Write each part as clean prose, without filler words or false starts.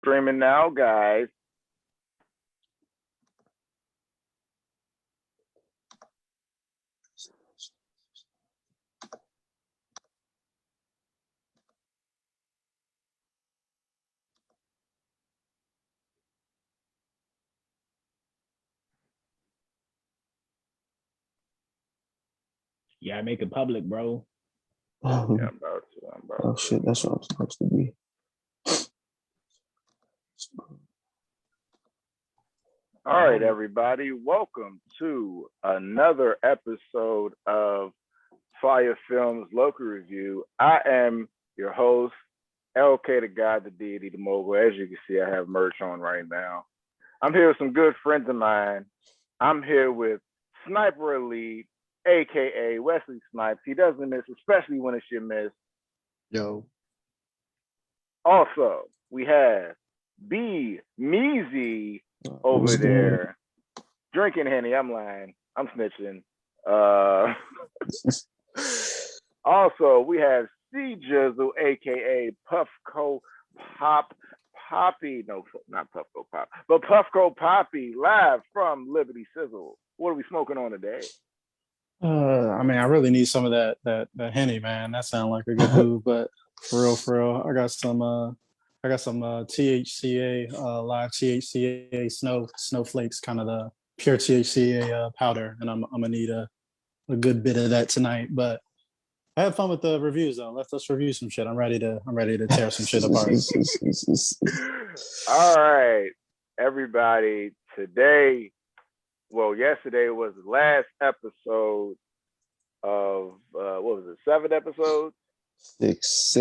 Streaming now, guys. Yeah, make it public, bro. Yeah, I'm about to. Oh shit, that's what I'm supposed to be. All right, everybody. Welcome to another episode of FIYAFilmz Loki Review. I am your host, LK, the God, the Deity, the Mogul. As you can see, I have merch on right now. I'm here with some good friends of mine. I'm here with Sniper Elite, aka Wesley Snipes. He doesn't miss, especially when it's your miss. Yo. Also, we have B Meezy over there drinking Henny. I'm lying. I'm snitching. Also, we have C Jizzle, aka Puffco Poppy. No, not Puffco Pop, but Puffco Poppy, live from Liberty Sizzle. What are we smoking on today? I mean, I really need some of that Henny, man. That sounds like a good move, but for real, I got some THCA, live THCA snowflakes, kind of the pure THCA powder, and I'm gonna need a good bit of that tonight. But I had fun with the reviews though. Let's review some shit. I'm ready to tear some shit apart. All right, everybody. Yesterday was the last episode of what was it? 7 episodes? Six.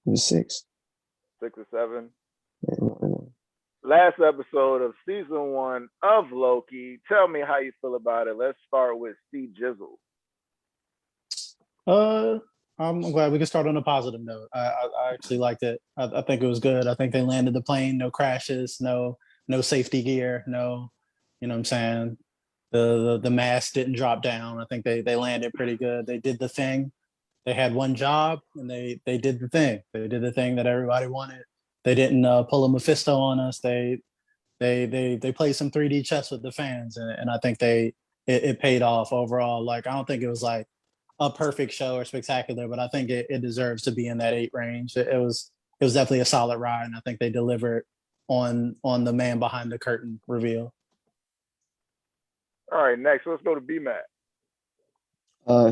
It was 6. 6 or 7. Last episode of season 1 of Loki. Tell me how you feel about it. Let's start with C Jizzle. I'm glad we can start on a positive note. I actually liked it. I think it was good. I think they landed the plane, no crashes, no safety gear, no, you know what I'm saying? The mask didn't drop down. I think they landed pretty good. They did the thing. They had one job and they did the thing. They did the thing that everybody wanted. They didn't pull a Mephisto on us. They played some 3D chess with the fans, and I think it paid off overall. Like, I don't think it was like a perfect show or spectacular, but I think it deserves to be in that 8 range. It was definitely a solid ride, and I think they delivered on the man behind the curtain reveal. All right, next let's go to B-Mac.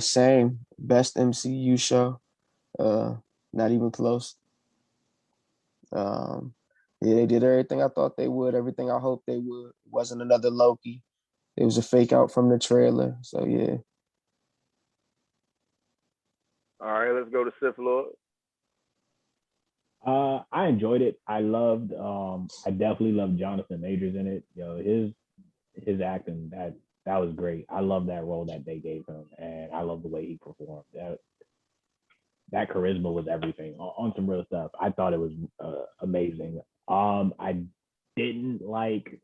Same. Best MCU show. Not even close. Yeah, they did everything I thought they would, everything I hoped they would. It wasn't another Loki. It was a fake out from the trailer. So yeah. All right, let's go to Sith Lord. I enjoyed it. I definitely loved Jonathan Majors in it. His acting, that was great. I love that role that they gave him, and I love the way he performed. That charisma was everything on some real stuff. I thought it was amazing. I didn't like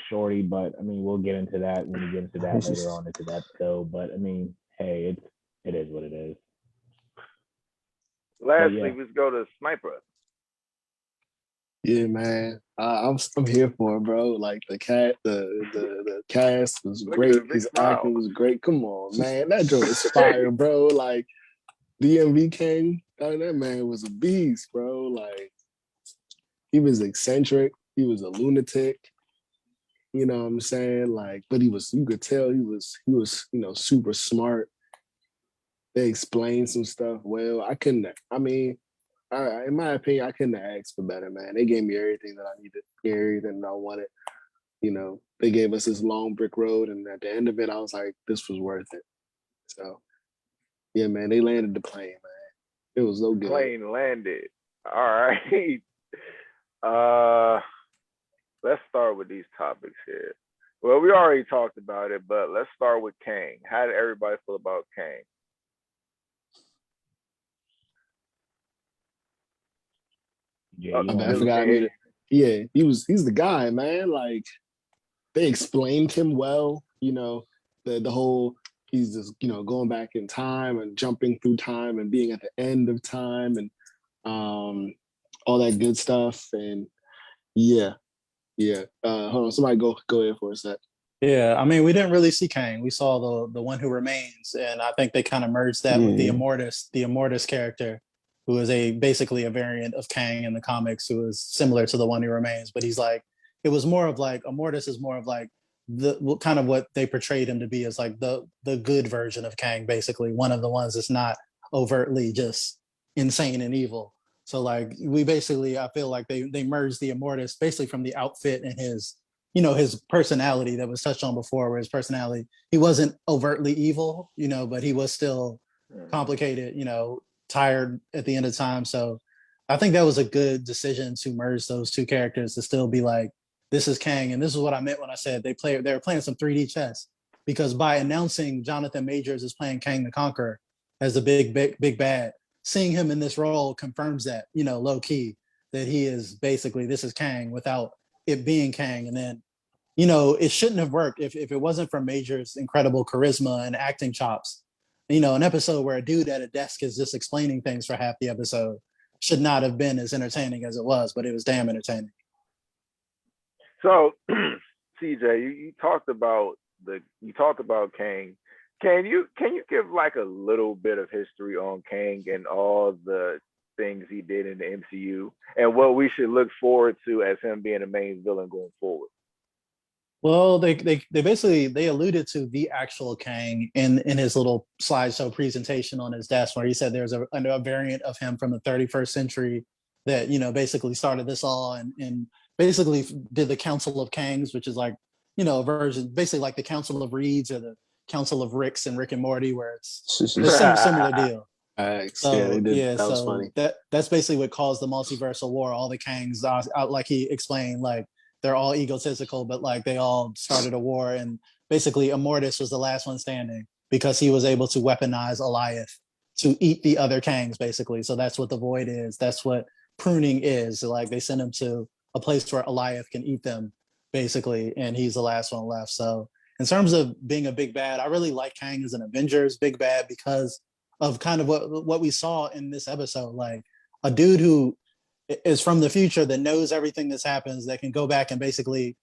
Shorty, but I mean, we'll get into that when we get into that later on into that episode. But I mean, hey, it is what it is. Lastly, let's go to Sniper. Yeah, man, I'm here for it, bro. Like the cast was great. His acting was great. Come on, man, that joint is fire, bro. Like DMV King, that man was a beast, bro. Like he was eccentric. He was a lunatic. You know what I'm saying? Like, but you could tell he was super smart. They explained some stuff well. In my opinion, I couldn't have asked for better, man. They gave me everything that I needed, everything that I wanted. They gave us this long brick road, and at the end of it, I was like, this was worth it. So, yeah, man, they landed the plane, man. It was so good. Plane landed. All right. Let's start with these topics here. Well, we already talked about it, but let's start with Kang. How did everybody feel about Kang? Yeah, I forgot. He's the guy, man. Like they explained him well. The whole he's just going back in time and jumping through time and being at the end of time and all that good stuff. And yeah. Hold on, somebody go ahead for a sec. Yeah, I mean, we didn't really see Kang. We saw the one who remains, and I think they kind of merged that with the Immortus character, who is basically a variant of Kang in the comics, who is similar to the one who remains. But he's like, it was more of like Immortus is more of like kind of what they portrayed him to be as like the good version of Kang, basically one of the ones that's not overtly just insane and evil. So like we basically, I feel like they merged the Immortus basically from the outfit and his his personality that was touched on before, where his personality, he wasn't overtly evil, but he was still complicated, tired at the end of time. So I think that was a good decision to merge those two characters to still be like, this is Kang. And this is what I meant when I said they were playing some 3D chess, because by announcing Jonathan Majors is playing Kang the Conqueror as the big bad, seeing him in this role confirms that, low key, that he is basically, this is Kang without it being Kang. And then, it shouldn't have worked if it wasn't for Major's incredible charisma and acting chops. An episode where a dude at a desk is just explaining things for half the episode should not have been as entertaining as it was, but it was damn entertaining. So, CJ, you talked about Kang. Can you give like a little bit of history on Kang and all the things he did in the MCU and what we should look forward to as him being the main villain going forward? Well, they basically they alluded to the actual Kang in his little slideshow presentation on his desk, where he said there's a variant of him from the 31st century that basically started this all and basically did the Council of Kangs, which is like a version basically like the Council of Reeds or the Council of Ricks and Rick and Morty, where it's the same similar deal. So, yeah, they did. That was so funny. That's basically what caused the multiversal war. All the Kangs, like he explained, like they're all egotistical, but like they all started a war, and basically Immortus was the last one standing because he was able to weaponize Alioth to eat the other Kangs, basically. So that's what the Void is. That's what pruning is. So like they send him to a place where Alioth can eat them, basically, and he's the last one left. So in terms of being a big bad, I really like Kang as an Avengers big bad because of kind of what we saw in this episode, like a dude who is from the future that knows everything that's happens, that can go back and basically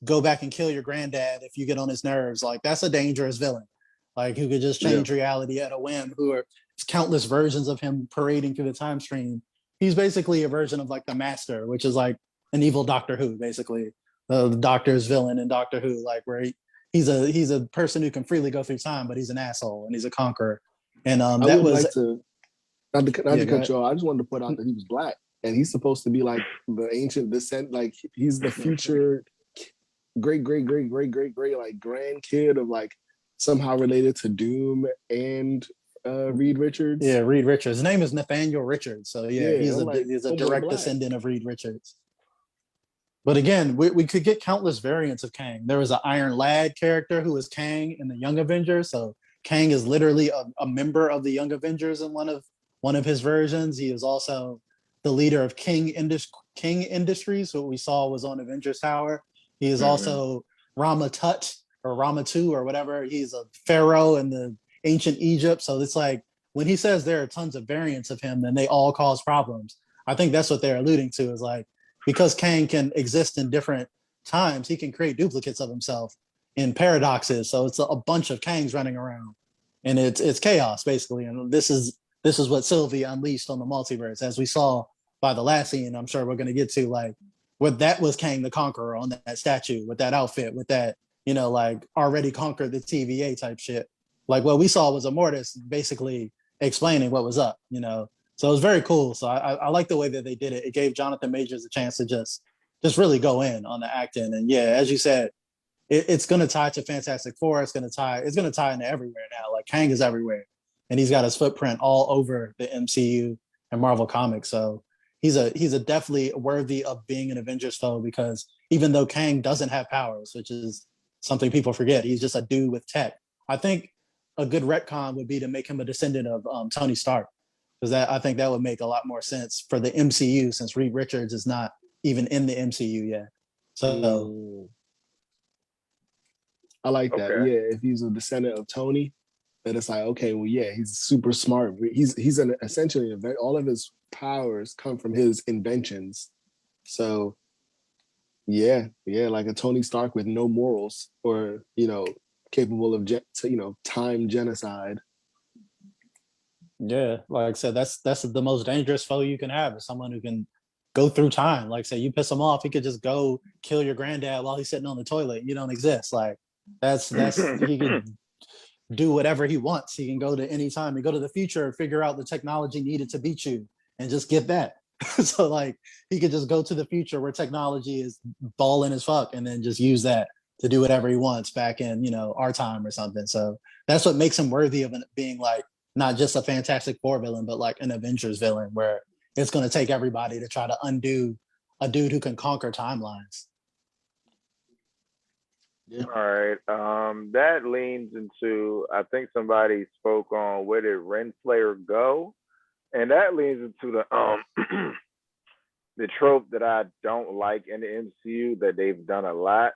go back and kill your granddad if you get on his nerves. Like that's a dangerous villain, like who could just change reality at a whim, who are countless versions of him parading through the time stream. He's basically a version of like the Master, which is like an evil Doctor Who, basically. The Doctor's villain in Doctor Who, like where he's a person who can freely go through time, but he's an asshole and he's a conqueror. And that was like to not to cut you off. I just wanted to point out that he was black, and he's supposed to be like the ancient descent, like he's the future great like grandkid of like somehow related to Doom and Reed Richards. Yeah, Reed Richards. His name is Nathaniel Richards. So he's a direct descendant of Reed Richards. But again, we could get countless variants of Kang. There was an Iron Lad character who was Kang in the Young Avengers. So Kang is literally a member of the Young Avengers in one of his versions. He is also the leader of King Industries, what we saw was on Avengers Tower. He is also Rama Tut or Rama 2 or whatever. He's a pharaoh in the ancient Egypt. So it's like when he says there are tons of variants of him, then they all cause problems. I think that's what they're alluding to, is like, because Kang can exist in different times, he can create duplicates of himself in paradoxes. So it's a bunch of Kangs running around, and it's chaos basically. And this is what Sylvie unleashed on the multiverse, as we saw by the last scene. I'm sure we're going to get to, like, what that was Kang the Conqueror on that statue with that outfit, with that, like already conquered the TVA type shit. Like what we saw was Immortus basically explaining what was up, So it was very cool. So I like the way that they did it. It gave Jonathan Majors a chance to just really go in on the acting. And yeah, as you said, it's going to tie to Fantastic Four. It's going to tie into everywhere now. Like Kang is everywhere, and he's got his footprint all over the MCU and Marvel Comics. So he's a definitely worthy of being an Avengers foe, because even though Kang doesn't have powers, which is something people forget, he's just a dude with tech. I think a good retcon would be to make him a descendant of Tony Stark, because I think that would make a lot more sense for the MCU, since Reed Richards is not even in the MCU yet. So I like that. Yeah, if he's a descendant of Tony, that it's like, okay, well, yeah, he's super smart. He's essentially all of his powers come from his inventions. So yeah, like a Tony Stark with no morals, or capable of time genocide. Yeah, like I said, that's the most dangerous foe you can have, is someone who can go through time. Like say you piss him off, he could just go kill your granddad while he's sitting on the toilet. You don't exist. Like that's he could do whatever he wants. He can go to any time and go to the future and figure out the technology needed to beat you and just get that. So like he could just go to the future where technology is balling as fuck and then just use that to do whatever he wants back in, our time or something. So that's what makes him worthy of being like not just a Fantastic Four villain, but like an Avengers villain, where it's going to take everybody to try to undo a dude who can conquer timelines. Yeah. All right. That leans into, I think somebody spoke on where did Renslayer go, and that leans into the the trope that I don't like in the MCU that they've done a lot,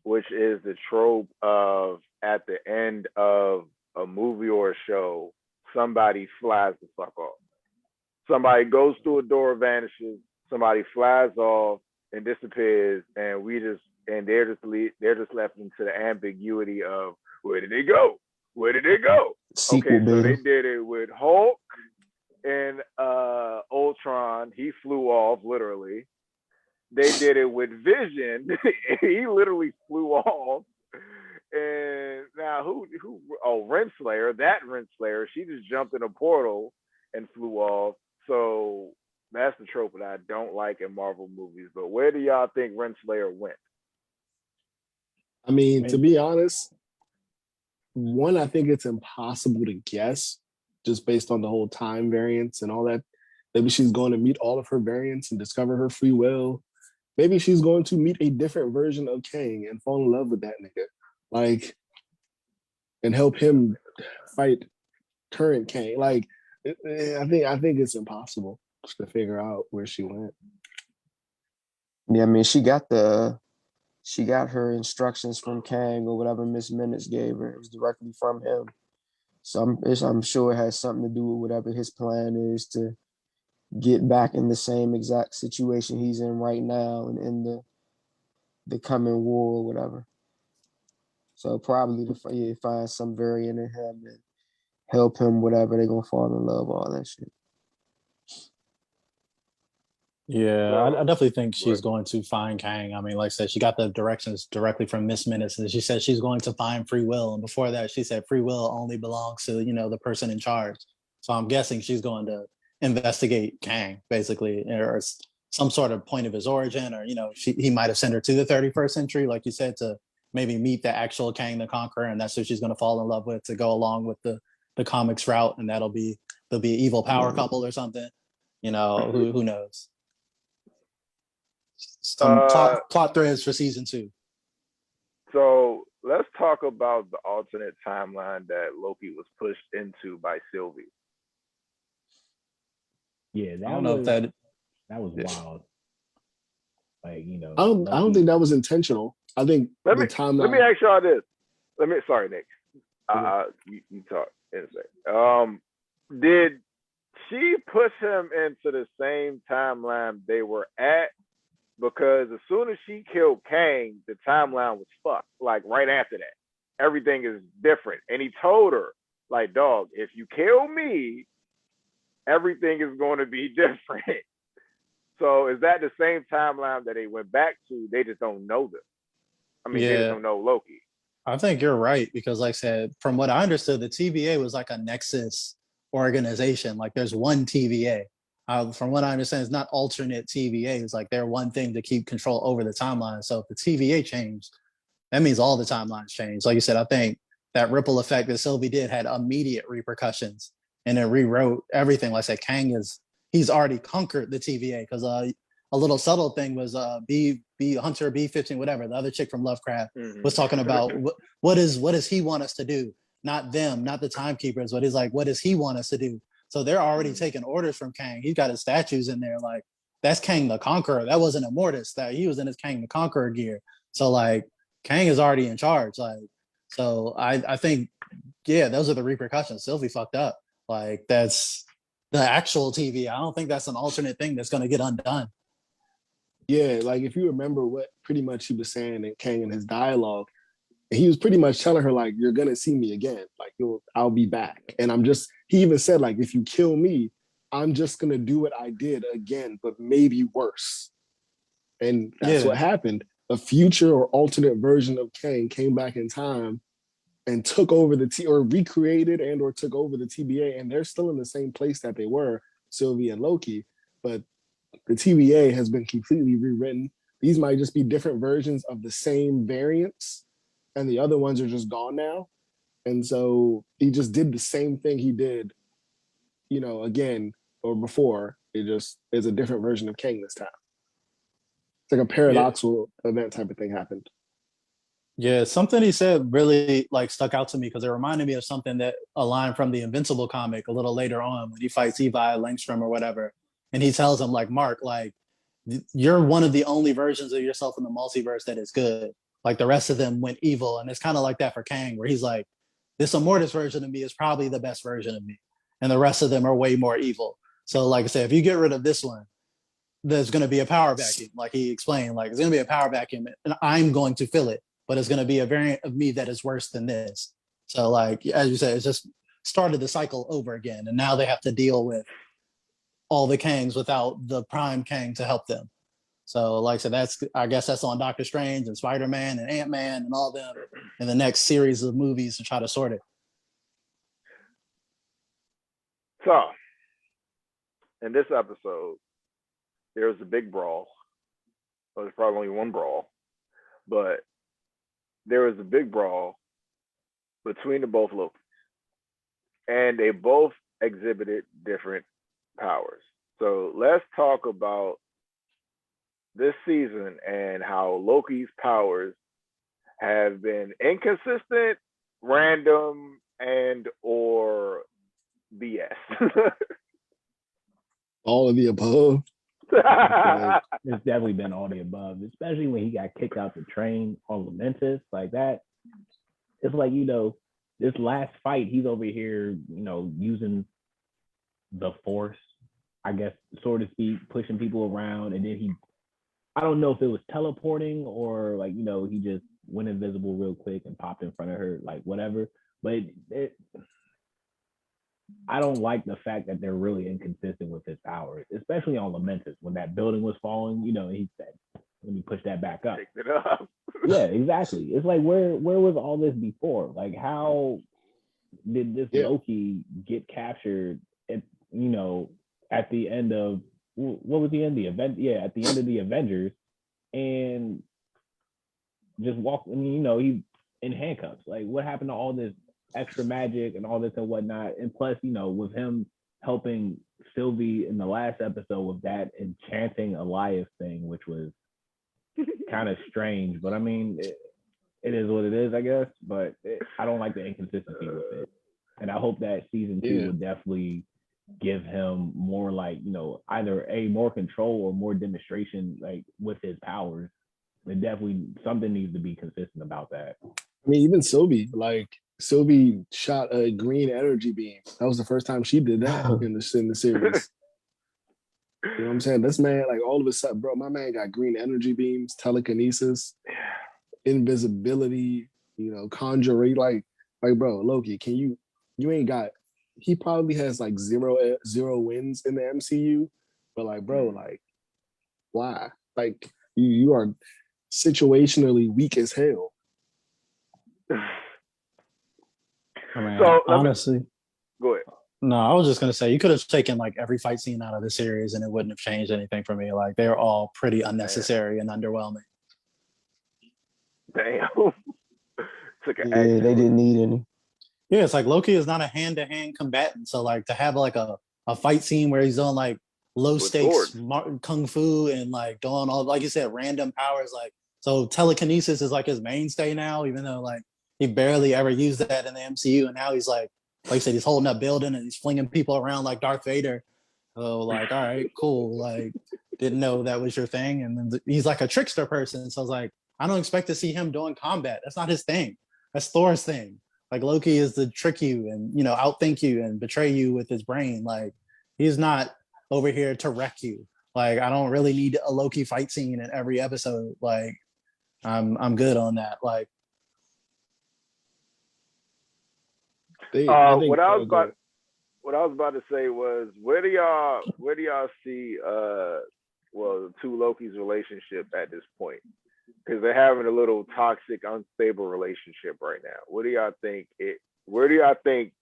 which is the trope of at the end of a movie or a show, somebody flies the fuck off. Somebody goes through a door, vanishes. Somebody flies off and disappears, and they're just left into the ambiguity of where did they go? Where did they go? Sequel, Okay, so baby. they did it with Hulk and Ultron. He flew off literally. They did it with Vision. He literally flew off. And now who? Oh, Renslayer. That Renslayer. She just jumped in a portal and flew off. So that's the trope that I don't like in Marvel movies. But where do y'all think Renslayer went? I mean, to be honest, one, I think it's impossible to guess just based on the whole time variance and all that. Maybe she's going to meet all of her variants and discover her free will. Maybe she's going to meet a different version of Kang and fall in love with that nigga. Like, and help him fight current Kang. Like, I think it's impossible to figure out where she went. Yeah, I mean, she got her instructions from Kang or whatever Miss Minutes gave her. It was directly from him. So I'm sure it has something to do with whatever his plan is to get back in the same exact situation he's in right now and in the coming war or whatever. So probably to find some variant in him and help him, whatever, they're gonna fall in love, all that shit. Yeah, I definitely think she's going to find Kang. I mean, like I said, she got the directions directly from Miss Minutes, and she said she's going to find free will. And before that, she said free will only belongs to, the person in charge. So I'm guessing she's going to investigate Kang, basically, or some sort of point of his origin, or, he might have sent her to the 31st century, like you said, to maybe meet the actual Kang the Conqueror, and that's who she's going to fall in love with to go along with the comics route, and they'll be an evil power couple or something. Who knows? Some plot threads for season 2. So let's talk about the alternate timeline that Loki was pushed into by Sylvie. Yeah, I don't know if that was wild. Like, I don't think that was intentional. I think let me ask y'all this. Sorry, Nick. You talk in a second. Did she push him into the same timeline they were at? Because as soon as she killed Kang, the timeline was fucked. Like right after that, everything is different. And he told her, like, dog, if you kill me, everything is going to be different. So is that the same timeline that they went back to? They just don't know them. I mean, they just don't know Loki. I think you're right, because like I said, from what I understood, the TVA was like a Nexus organization. Like there's one TVA. From what I understand, it's not alternate TVAs. Like they're one thing to keep control over the timeline. So if the TVA changed, that means all the timelines change. Like you said, I think that ripple effect that Sylvie did had immediate repercussions, and it rewrote everything. Like I said, he's already conquered the TVA, because a little subtle thing was B Hunter B-15, whatever, the other chick from Lovecraft was talking about what does he want us to do? Not them, not the timekeepers, but he's like, what does he want us to do? So they're already taking orders from Kang. He's got his statues in there. Like, that's Kang the Conqueror. That wasn't Immortus. That he was in his Kang the Conqueror gear. So like Kang is already in charge. Like, so I think yeah, those are the repercussions. Sylvie fucked up. Like that's the actual TV. I don't think that's an alternate thing that's going to get undone. Yeah, like if you remember what pretty much he was saying in Kang in his dialogue, he was pretty much telling her like, "You're gonna see me again. Like I'll be back." And I'm just. He even said like, "If you kill me, I'm just gonna do what I did again, but maybe worse." And that's Yeah, what happened. A future or alternate version of Kang came back in time and took over or recreated and or took over the TBA, and they're still in the same place that they were, Sylvie and Loki, but the TBA has been completely rewritten. These might just be different versions of the same variants, and the other ones are just gone now. And so he just did the same thing he did, again or before. It just is a different version of Kang this time. It's like a yeah, paradoxical event type of thing happened. yeah. Something he said really like stuck out to me because it reminded me of something that a line from the Invincible comic a little later on when he fights Levi Langstrom or whatever, and he tells him like, Mark, like you're one of the only versions of yourself in the multiverse that is good. Like the rest of them went evil, and it's kind of like that for Kang, where he's like, this Immortus version of me is probably the best version of me, and the rest of them are way more evil. So, like I said, if you get rid of this one, there's going to be a power vacuum, like he explained. Like it's going to be a power vacuum, and I'm going to fill it, but it's going to be a variant of me that is worse than this. So, like as you said, it's just started the cycle over again, and now they have to deal with all the Kangs without the Prime Kang to help them. So, like I said, I guess that's on Doctor Strange and Spider-Man and Ant-Man and all them in the next series of movies to try to sort it. So, in this episode, there was a big brawl. Well, there's probably only one brawl, but there was a big brawl between the both Lokis, and they both exhibited different powers. So let's talk about this season and how Loki's powers have been inconsistent, random, and or BS. All of the above. It's definitely been all the above, especially when he got kicked out the train on Lamentus like that. It's like, this last fight, he's over here, using the force, I guess, so to speak, pushing people around. And then I don't know if it was teleporting or like, he just went invisible real quick and popped in front of her, like whatever. But I don't like the fact that they're really inconsistent with his powers, especially on Lamentus when that building was falling. He said, "Let me push that back up." Picked it up. Yeah, exactly. It's like where was all this before? Like how did this Loki get captured at the end of what was the end? The event? Yeah, at the end of the Avengers, and just walk. I mean, he in handcuffs. Like what happened to all this extra magic and all this and whatnot? And plus, with him helping Sylvie in the last episode with that enchanting Elias thing, which was kind of strange. But I mean, it is what it is, I guess. But I don't like the inconsistency with it. And I hope that season 2 would definitely give him more like, either more control or more demonstration like with his powers. It definitely something needs to be consistent about that. I mean, even Sylvie shot a green energy beam. That was the first time she did that in the series. You know what I'm saying? This man, like all of a sudden, bro, my man got green energy beams, telekinesis, invisibility, conjuring. Like, bro, Loki, you ain't got, he probably has like zero wins in the MCU, but like, bro, like, why? Like, you are situationally weak as hell. I mean, So, honestly, go ahead. no, I was just gonna say you could have taken like every fight scene out of the series and it wouldn't have changed anything for me. Like they're all pretty unnecessary and underwhelming. Damn. They didn't need any. Yeah, it's like Loki is not a hand-to-hand combatant, so like to have like a fight scene where he's doing like low stakes kung fu and like doing all, like you said, random powers. Like so, telekinesis is like his mainstay now, even though like he barely ever used that in the MCU, and now he's like you said, he's holding up building and he's flinging people around like Darth Vader. So like, all right, cool. Like, didn't know that was your thing, and then he's like a trickster person. So I was like, I don't expect to see him doing combat. That's not his thing. That's Thor's thing. Like Loki is to trick you and outthink you and betray you with his brain. Like he's not over here to wreck you. Like I don't really need a Loki fight scene in every episode. Like I'm good on that. Like what I was about to say was, where do y'all see the two Loki's relationship at this point? Because they're having a little toxic, unstable relationship right now. What do y'all think where do y'all think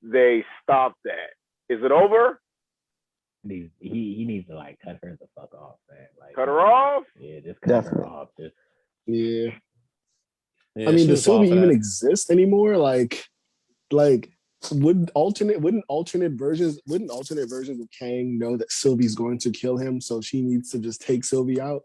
they stopped at? Is it over? He needs to like cut her the fuck off, man. Like cut her off? Yeah, just cut her off. Just yeah. yeah, I mean, she does was wild Sylvie for even that. exist anymore? Like wouldn't alternate versions of Kang know that Sylvie's going to kill him, so she needs to just take Sylvie out?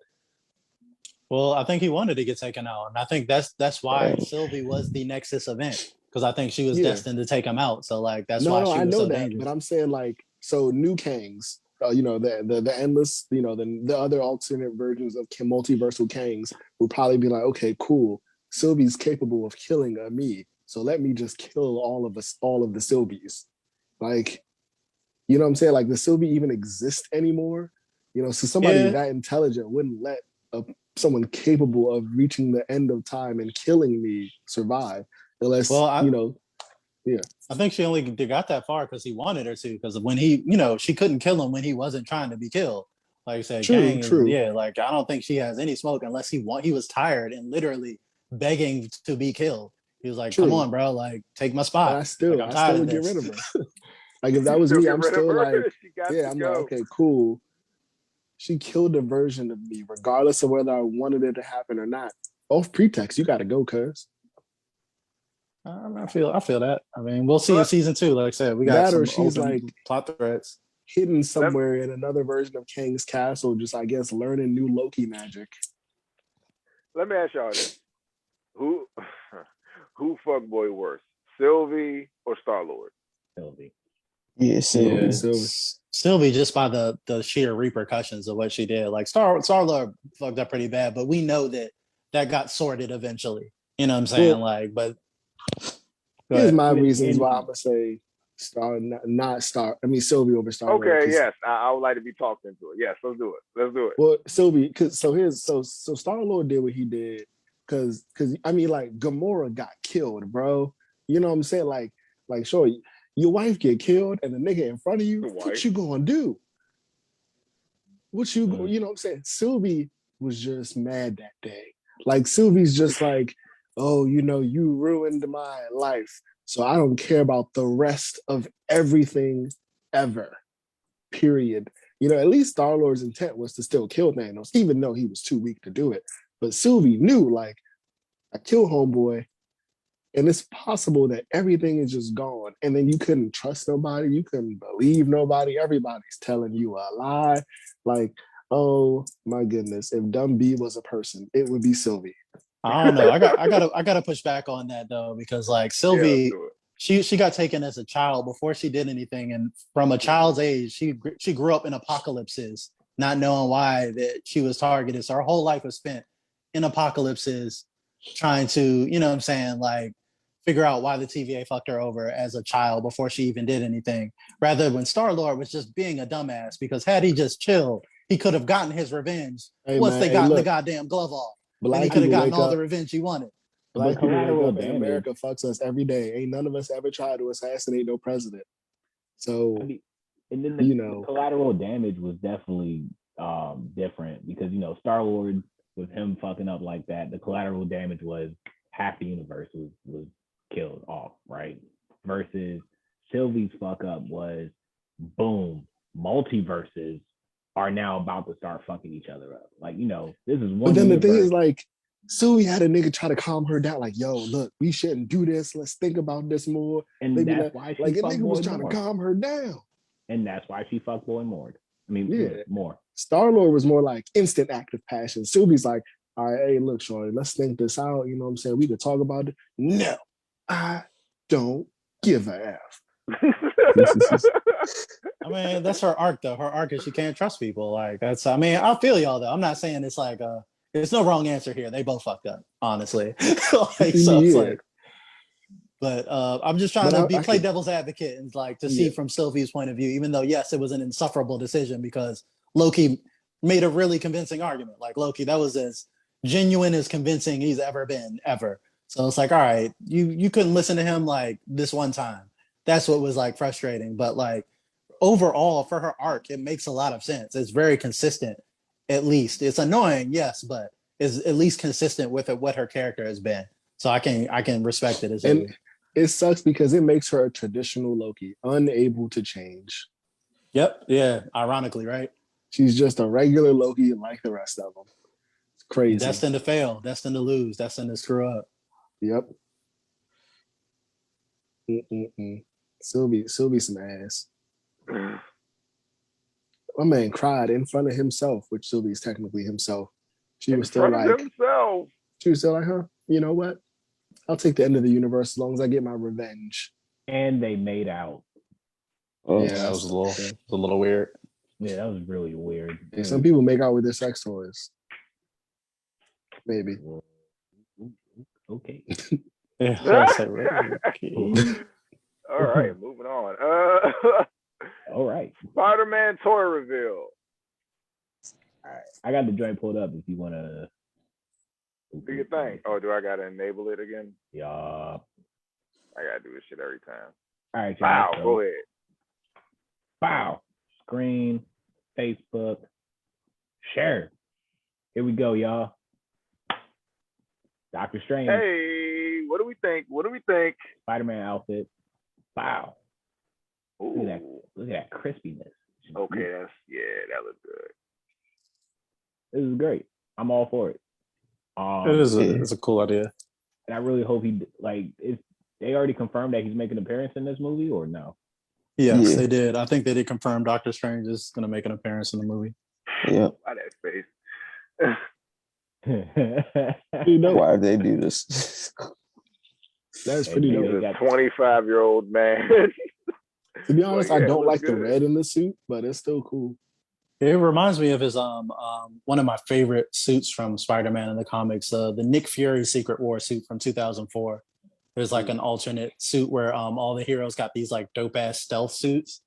Well, I think he wanted to get taken out, and I think that's why Sylvie was the Nexus event, because I think she was destined to take him out. So like that's why she I was know so that, dangerous. but I'm saying like, so new Kangs, the endless, the other alternate versions of multiversal Kangs would probably be like, okay, cool, Sylvie's capable of killing me, so let me just kill all of the Sylvies. Like, you know what I'm saying? Like, does Sylvie even exist anymore? So somebody that intelligent wouldn't let someone capable of reaching the end of time and killing me survive, unless yeah. I think she only got that far because he wanted her to. Because when he, she couldn't kill him when he wasn't trying to be killed. Like I said, true. Like I don't think she has any smoke unless he was tired and literally begging to be killed. He was like, "Come on, bro, like take my spot." But I still would get rid of her. Like if that was me, I'm still like, I'm like, okay, cool. She killed a version of me, regardless of whether I wanted it to happen or not. Off pretext, you got to go, cuz. I feel that. I mean, we'll see in season 2. Like I said, we got that, some or she's open like plot threads hidden somewhere in another version of Kang's castle, just I guess learning new Loki magic. Let me ask y'all this: who fuckboy worse, Sylvie or Star-Lord? Sylvie. Yeah, Sylvie. Sylvie, just by the sheer repercussions of what she did. Like Star-Lord fucked up pretty bad, but we know that got sorted eventually. You know what I'm saying? Well, here's my reasons why I'm gonna say Sylvie over Star-Lord. Okay, yes, I would like to be talked into it. Yes, let's do it. Well, Sylvie, so Star-Lord did what he did because I mean, like, Gamora got killed, bro. You know what I'm saying? Like sure, your wife get killed and the nigga in front of you, what you gonna do? You know what I'm saying? Sylvie was just mad that day. Like, Sylvie's just like, oh, you ruined my life, so I don't care about the rest of everything ever, period. At least Star-Lord's intent was to still kill Thanos, even though he was too weak to do it. But Sylvie knew, like, I killed homeboy, and it's possible that everything is just gone. And then you couldn't trust nobody. You couldn't believe nobody. Everybody's telling you a lie. Like, oh my goodness, if Dumb B was a person, it would be Sylvie. I don't know. I gotta push back on that though, because like Sylvie, she got taken as a child before she did anything, and from a child's age, she grew up in apocalypses, not knowing why that she was targeted. So her whole life was spent in apocalypses, trying to, like figure out why the TVA fucked her over as a child before she even did anything. Rather, when Star-Lord was just being a dumbass, because had he just chilled, he could have gotten his revenge once they got the goddamn glove off. And he could have gotten all the revenge he wanted. Black people wake up and America fucks us every day. Ain't none of us ever tried to assassinate no president. So, and then the collateral damage was definitely different because, Star-Lord, with him fucking up like that, the collateral damage was half the universe was killed off, right? Versus Sylvie's fuck up was, boom, multiverses are now about to start fucking each other up. Like, this is one. But then the thing is, like, Sylvie had a nigga try to calm her down, like, yo, look, we shouldn't do this. Let's think about this more. And that's why she a nigga was trying to calm her down. And that's why she fucked Boy Mord. I mean, more. Star-Lord was more like instant active passion. Sylvie's like, all right, hey, look, shorty, let's think this out. You know what I'm saying? We could talk about it. No, I don't give a F. I mean, that's her arc, though. Her arc is she can't trust people. Like, that's, I mean, I feel y'all, though. I'm not saying it's like, there's no wrong answer here. They both fucked up, honestly. It's like, But I'm just trying But to I play could, devil's advocate and like to see yeah. from Sylvie's point of view, even though yes, it was an insufferable decision because Loki made a really convincing argument. Like Loki, that was as genuine as convincing he's ever been ever. So it's like, all right, you couldn't listen to him like this one time. That's what was like frustrating. But like overall, for her arc, it makes a lot of sense. It's very consistent. At least it's annoying, yes, but is at least consistent with what her character has been. So I can respect it as And a it sucks because it makes her a traditional Loki, unable to change. yep, yeah. Ironically, right? She's just a regular Loki like the rest of them. It's crazy. Destined to fail, destined to lose, destined to screw up. Yep. Mm-mm-mm. Sylvie some ass. My man cried in front of himself, which Sylvie's technically himself. She In was still front of like, himself. huh? You know what? I'll take the end of the universe as long as I get my revenge. And they made out. Oh, Yeah. That was a little weird. Yeah, that was really weird. Yeah, some people make out with their sex toys. Maybe. Okay. Yeah, I was like, really? All right, moving on. All right. Spider-Man Toy Reveal. All right. I got the joint pulled up if you want to. Do you think? Oh, do I got to enable it again? Yeah. All I got to do this shit every time. right. Wow, So, go ahead. wow. Screen, Facebook, share. Here we go, y'all. Doctor Strange. Hey, what do we think? What do we think? Spider-Man outfit. Wow. Look at that. Ooh. Look at that crispiness. Okay, that looks good. This is great. I'm all for it. It's a cool idea. And I really hope they already confirmed that he's making an appearance in this movie or no? Yes, Yeah. they did. I think they did confirm Doctor Strange is going to make an appearance in the movie. Yeah. Why that face? You know, Why did they do this? that's Hey, pretty man, dope. He's they a got- 25-year-old man. To be honest, Well, yeah, I it don't looks like the good. red in the suit, but it's still cool. It reminds me of his one of my favorite suits from Spider-Man in the comics, the Nick Fury Secret War suit from 2004. There's like an alternate suit where all the heroes got these like dope ass stealth suits,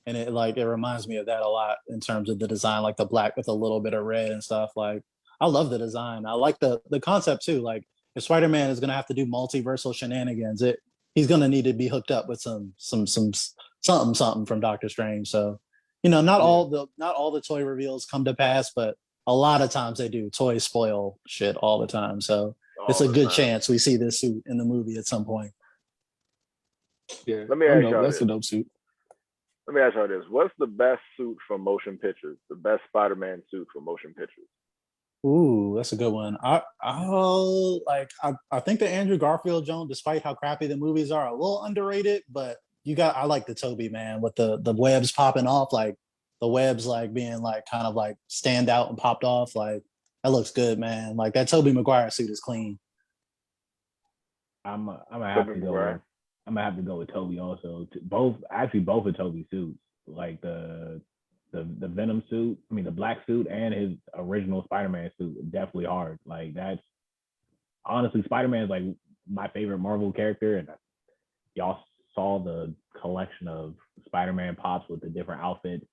and it reminds me of that a lot in terms of the design, like the black with a little bit of red and stuff. Like I love the design. I like the concept too. Like if Spider-Man is gonna have to do multiversal shenanigans, he's gonna need to be hooked up with some something from Doctor Strange. So not all the toy reveals come to pass, but a lot of times they do. Toys spoil shit all the time, so it's a good chance we see this suit in the movie at some point. Yeah. Let me ask dope. y'all That's this. a dope suit. Let me ask y'all this. What's the best suit for motion pictures? The best Spider-Man suit for motion pictures? Ooh, that's a good one. I think the Andrew Garfield Jones, despite how crappy the movies are, a little underrated. But I like the Toby, man, with the webs popping off, like the webs like being like kind of like stand out and popped off. Like that looks good, man. Like that Tobey Maguire suit is clean. I'm gonna have to Tobey go. Maguire. I'm gonna have to go with Toby also. Both of Toby's suits, like the Venom suit. I mean the black suit and his original Spider-Man suit, definitely hard. Like that's honestly Spider-Man is like my favorite Marvel character, and y'all saw the collection of Spider-Man pops with the different outfits.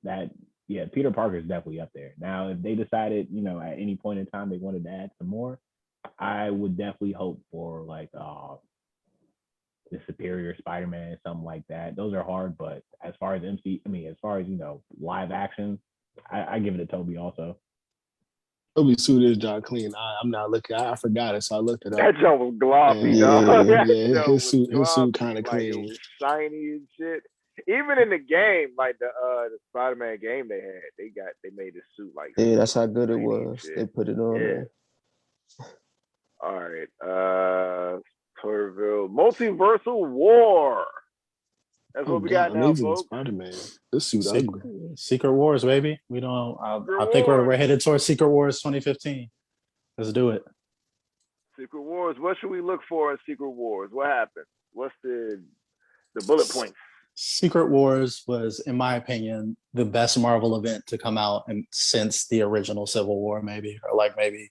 Peter Parker is definitely up there. Now, if they decided, at any point in time they wanted to add some more, I would definitely hope for like the Superior Spider-Man, something like that. Those are hard, but as far as live action, I give it to Toby also. Toby suit is job clean. I'm not looking. I forgot it, so I looked it up. That jump was gloppy, Yeah. dog. Yeah, That jump his suit was kind of gloppy, like, clean. it was shiny and shit. Even in the game, like the Spider-Man game they had, they made this suit like Yeah, that's how good it shiny and was. shit. They put it on Yeah. there. All right, Toy Reveal, Multiversal War. That's what we got now, Amazing folks. Spider-Man. This suit ugly. Secret Wars, baby. We don't. I Secret think we're Wars. headed towards Secret Wars 2015. Let's do it. Secret Wars. What should we look for in Secret Wars? What happened? What's the bullet points? Secret Wars was, in my opinion, the best Marvel event to come out since the original Civil War, maybe, or like maybe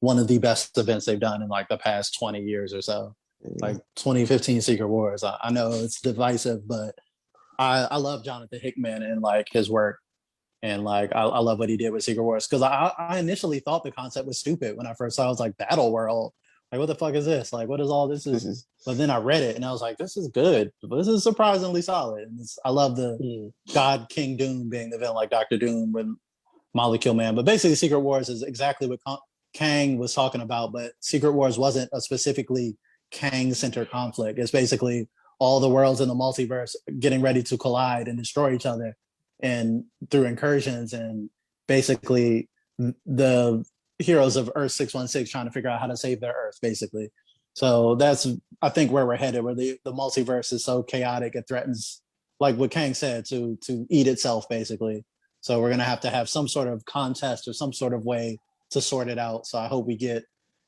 one of the best events they've done in like the past 20 years or so. like 2015 Secret Wars. I know it's divisive, but I love Jonathan Hickman and like his work. And like I love what he did with Secret Wars because I initially thought the concept was stupid when I first saw it. I was like, Battle World, like what the fuck is this? Like what is all this is? But then I read it and I was like, this is good. This is surprisingly solid. And I love the God King Doom being the villain, like Doctor Doom with Molecule Man. But basically, Secret Wars is exactly what Kang was talking about. But Secret Wars wasn't a specifically Kang-centered conflict. It's basically all the worlds in the multiverse getting ready to collide and destroy each other, and through incursions, and basically the heroes of Earth 616 trying to figure out how to save their Earth, basically. So that's, I think, where we're headed, where the multiverse is so chaotic it threatens, like what Kang said, to eat itself, basically. So we're gonna have to have some sort of contest or some sort of way to sort it out. So I hope we get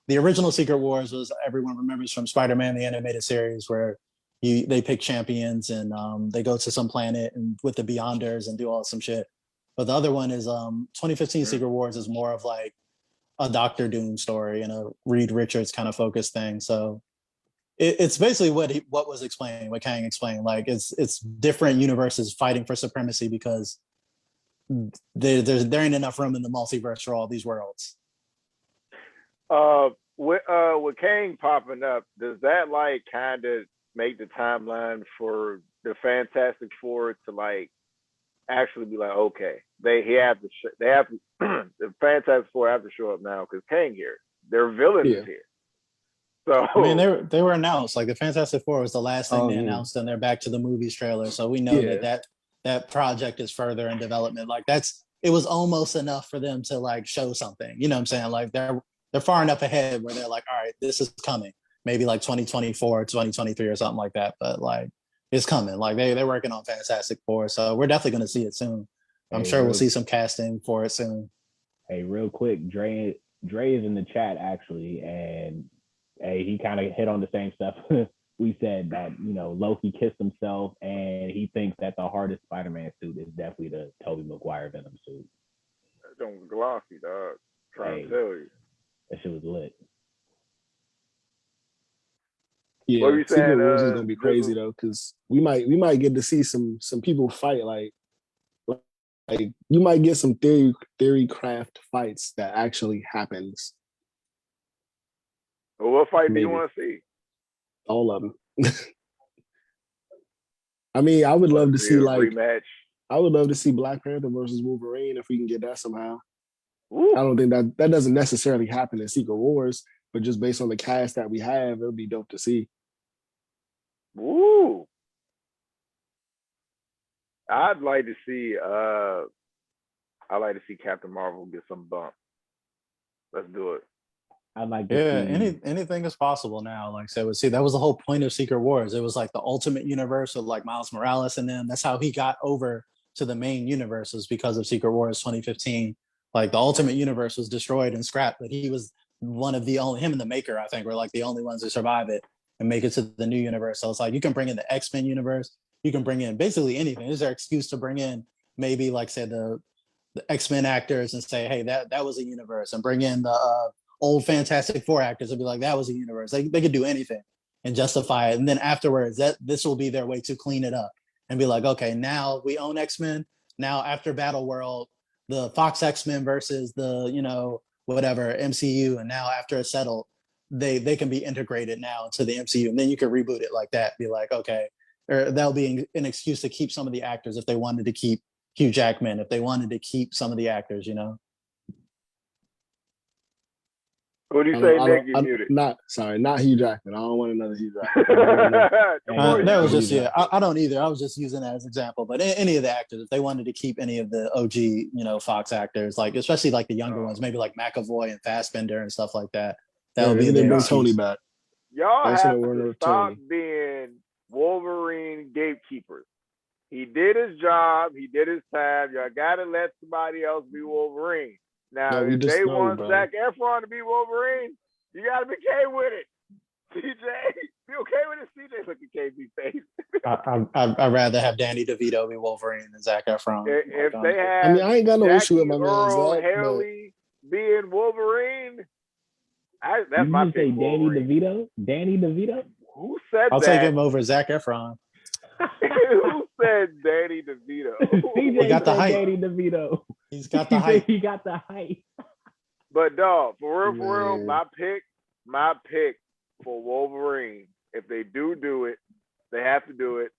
the original Secret Wars was, everyone remembers from Spider-Man the animated series, where they pick champions and they go to some planet and with the Beyonders and do all some shit. But the other one is 2015 Secret Wars is more of like a Doctor Doom story and a Reed Richards kind of focused thing. So it's basically what was explained, what Kang explained. Like it's different universes fighting for supremacy because there ain't enough room in the multiverse for all these worlds. With Kang popping up, does that like kind of make the timeline for the Fantastic Four to like actually be like, okay, they have to the Fantastic Four have to show up now because Kang here, their villain is here. So I mean, they were announced. Like the Fantastic Four was the last thing they announced, and they're back to the movies trailer. So we know that project is further in development. Like it was almost enough for them to like show something. You know what I'm saying? Like they're far enough ahead where they're like, all right, this is coming. Maybe like 2024, 2023 or something like that. But like it's coming. Like they're working on Fantastic Four. So we're definitely gonna see it soon. I'm sure we'll see some casting for it soon. Hey, real quick, Dre is in the chat actually, and hey, he kind of hit on the same stuff. We said that, you know, Loki kissed himself, and he thinks that the hardest Spider-Man suit is definitely the Tobey Maguire Venom suit. That don't glossy, dog. Trying to tell you. That shit was lit. Yeah, Secret Wars is gonna be crazy though, because we might get to see some people fight like you might get some theory craft fights that actually happens. Well, what fight do you want to see? All of them. I mean, I would love to see like rematch. I would love to see Black Panther versus Wolverine if we can get that somehow. Ooh. I don't think that doesn't necessarily happen in Secret Wars, but just based on the cast that we have, it would be dope to see. Ooh. I'd like to see Captain Marvel get some bump. Let's do it. I'd like to see... anything is possible now. Like I said, that was the whole point of Secret Wars. It was like the ultimate universe of like Miles Morales, and then that's how he got over to the main universe, was because of Secret Wars 2015. Like the ultimate universe was destroyed and scrapped, but he was one of the only, him and the Maker, I think, were like the only ones who survive it and make it to the new universe. So it's like you can bring in the X-Men universe, you can bring in basically anything. Is there an excuse to bring in maybe like say the X-Men actors and say, hey, that was a universe, and bring in the old Fantastic Four actors and be like, that was a universe. They could do anything and justify it. And then afterwards, this will be their way to clean it up and be like, okay, now we own X-Men. Now after Battle World, the Fox X-Men versus the, you know, whatever MCU, and now after it's settled, they can be integrated now into the MCU, and then you can reboot it like that. Be like, okay, or that'll be an excuse to keep some of the actors if they wanted to keep Hugh Jackman, if they wanted to keep some of the actors, you know. What do you say, Nick? You muted. Not Hugh Jackman. I don't want another Hugh Jackman. That was just I don't either. I was just using that as an example. But any of the actors, if they wanted to keep any of the OG, you know, Fox actors, like especially like the younger ones, maybe like McAvoy and Fassbender and stuff like that. That would be they bring Tony back. Y'all have to stop being Wolverine gatekeepers. He did his job. He did his time. Y'all got to let somebody else be Wolverine. Now, if they want Zac Efron to be Wolverine, you got to be okay with it. CJ, be okay with it. CJ's looking KB face. I'd rather have Danny DeVito be Wolverine than Zac Efron. If they have, I mean, I ain't got no issue with my man Zac. Haley being Wolverine, that's my pick. Danny DeVito? Danny DeVito? said I'll that? take him over Zac Efron. Who said Danny DeVito? CJ got the said height. Danny DeVito. He's got the He said height. he got the height. But dog, for real, Man. my pick for Wolverine, if they do it, they have to do it.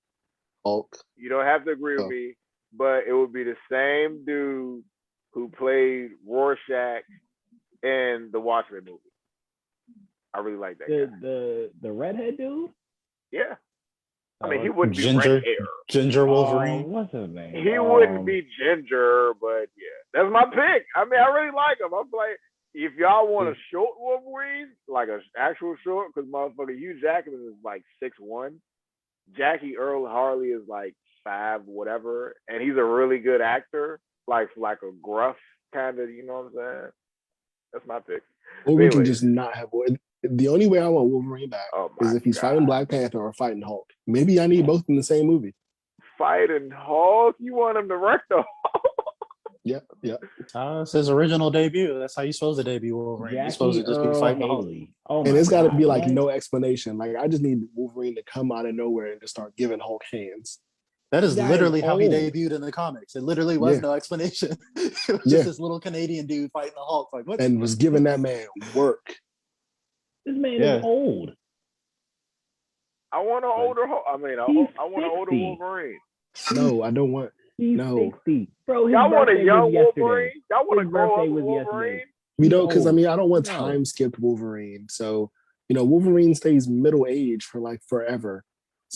Hulk. You don't have to agree with me, but it would be the same dude who played Rorschach in the Watchmen movie. I really like that guy. The redhead dude? Yeah. I mean, he Oh, wouldn't be Ginger. red hair. Ginger Wolverine. what's his name? He wouldn't be Ginger, but yeah, that's my pick. I mean, I really like him. I'm like, if y'all want a short Wolverine, like an actual short, because motherfucker Hugh Jackman is like 6'1". Jackie Earl Harley is like 5 whatever, and he's a really good actor, like a gruff kind of, you know what I'm saying? That's my pick. Or we can Anyway. just not have one. The only way I want Wolverine back Oh my is if he's God. fighting Black Panther or fighting Hulk. Maybe I need both in the same movie. Fighting Hulk? You want him to wreck the Hulk? Yeah. It's his original debut. That's how you're supposed to debut Wolverine. You're supposed to just be fighting the Hulk. Haley. Oh And it's got to be like what? no explanation. Like I just need Wolverine to come out of nowhere and just start giving Hulk hands. That is That literally is how he old. debuted in the comics. It literally was Yeah. no explanation. It was Yeah. just this little Canadian dude fighting the Hulk. Like what? And was giving that man work. This man Yeah. is old. I want an older Hulk. I mean, I He's want an older 60. Wolverine. No, I don't want. He's No. 60. Bro, his Y'all want a birthday young was yesterday. Wolverine? Y'all want to His grow birthday up was Wolverine? yesterday. We don't, because I old. mean, I don't want No. time skipped Wolverine. So, Wolverine stays middle age for like forever.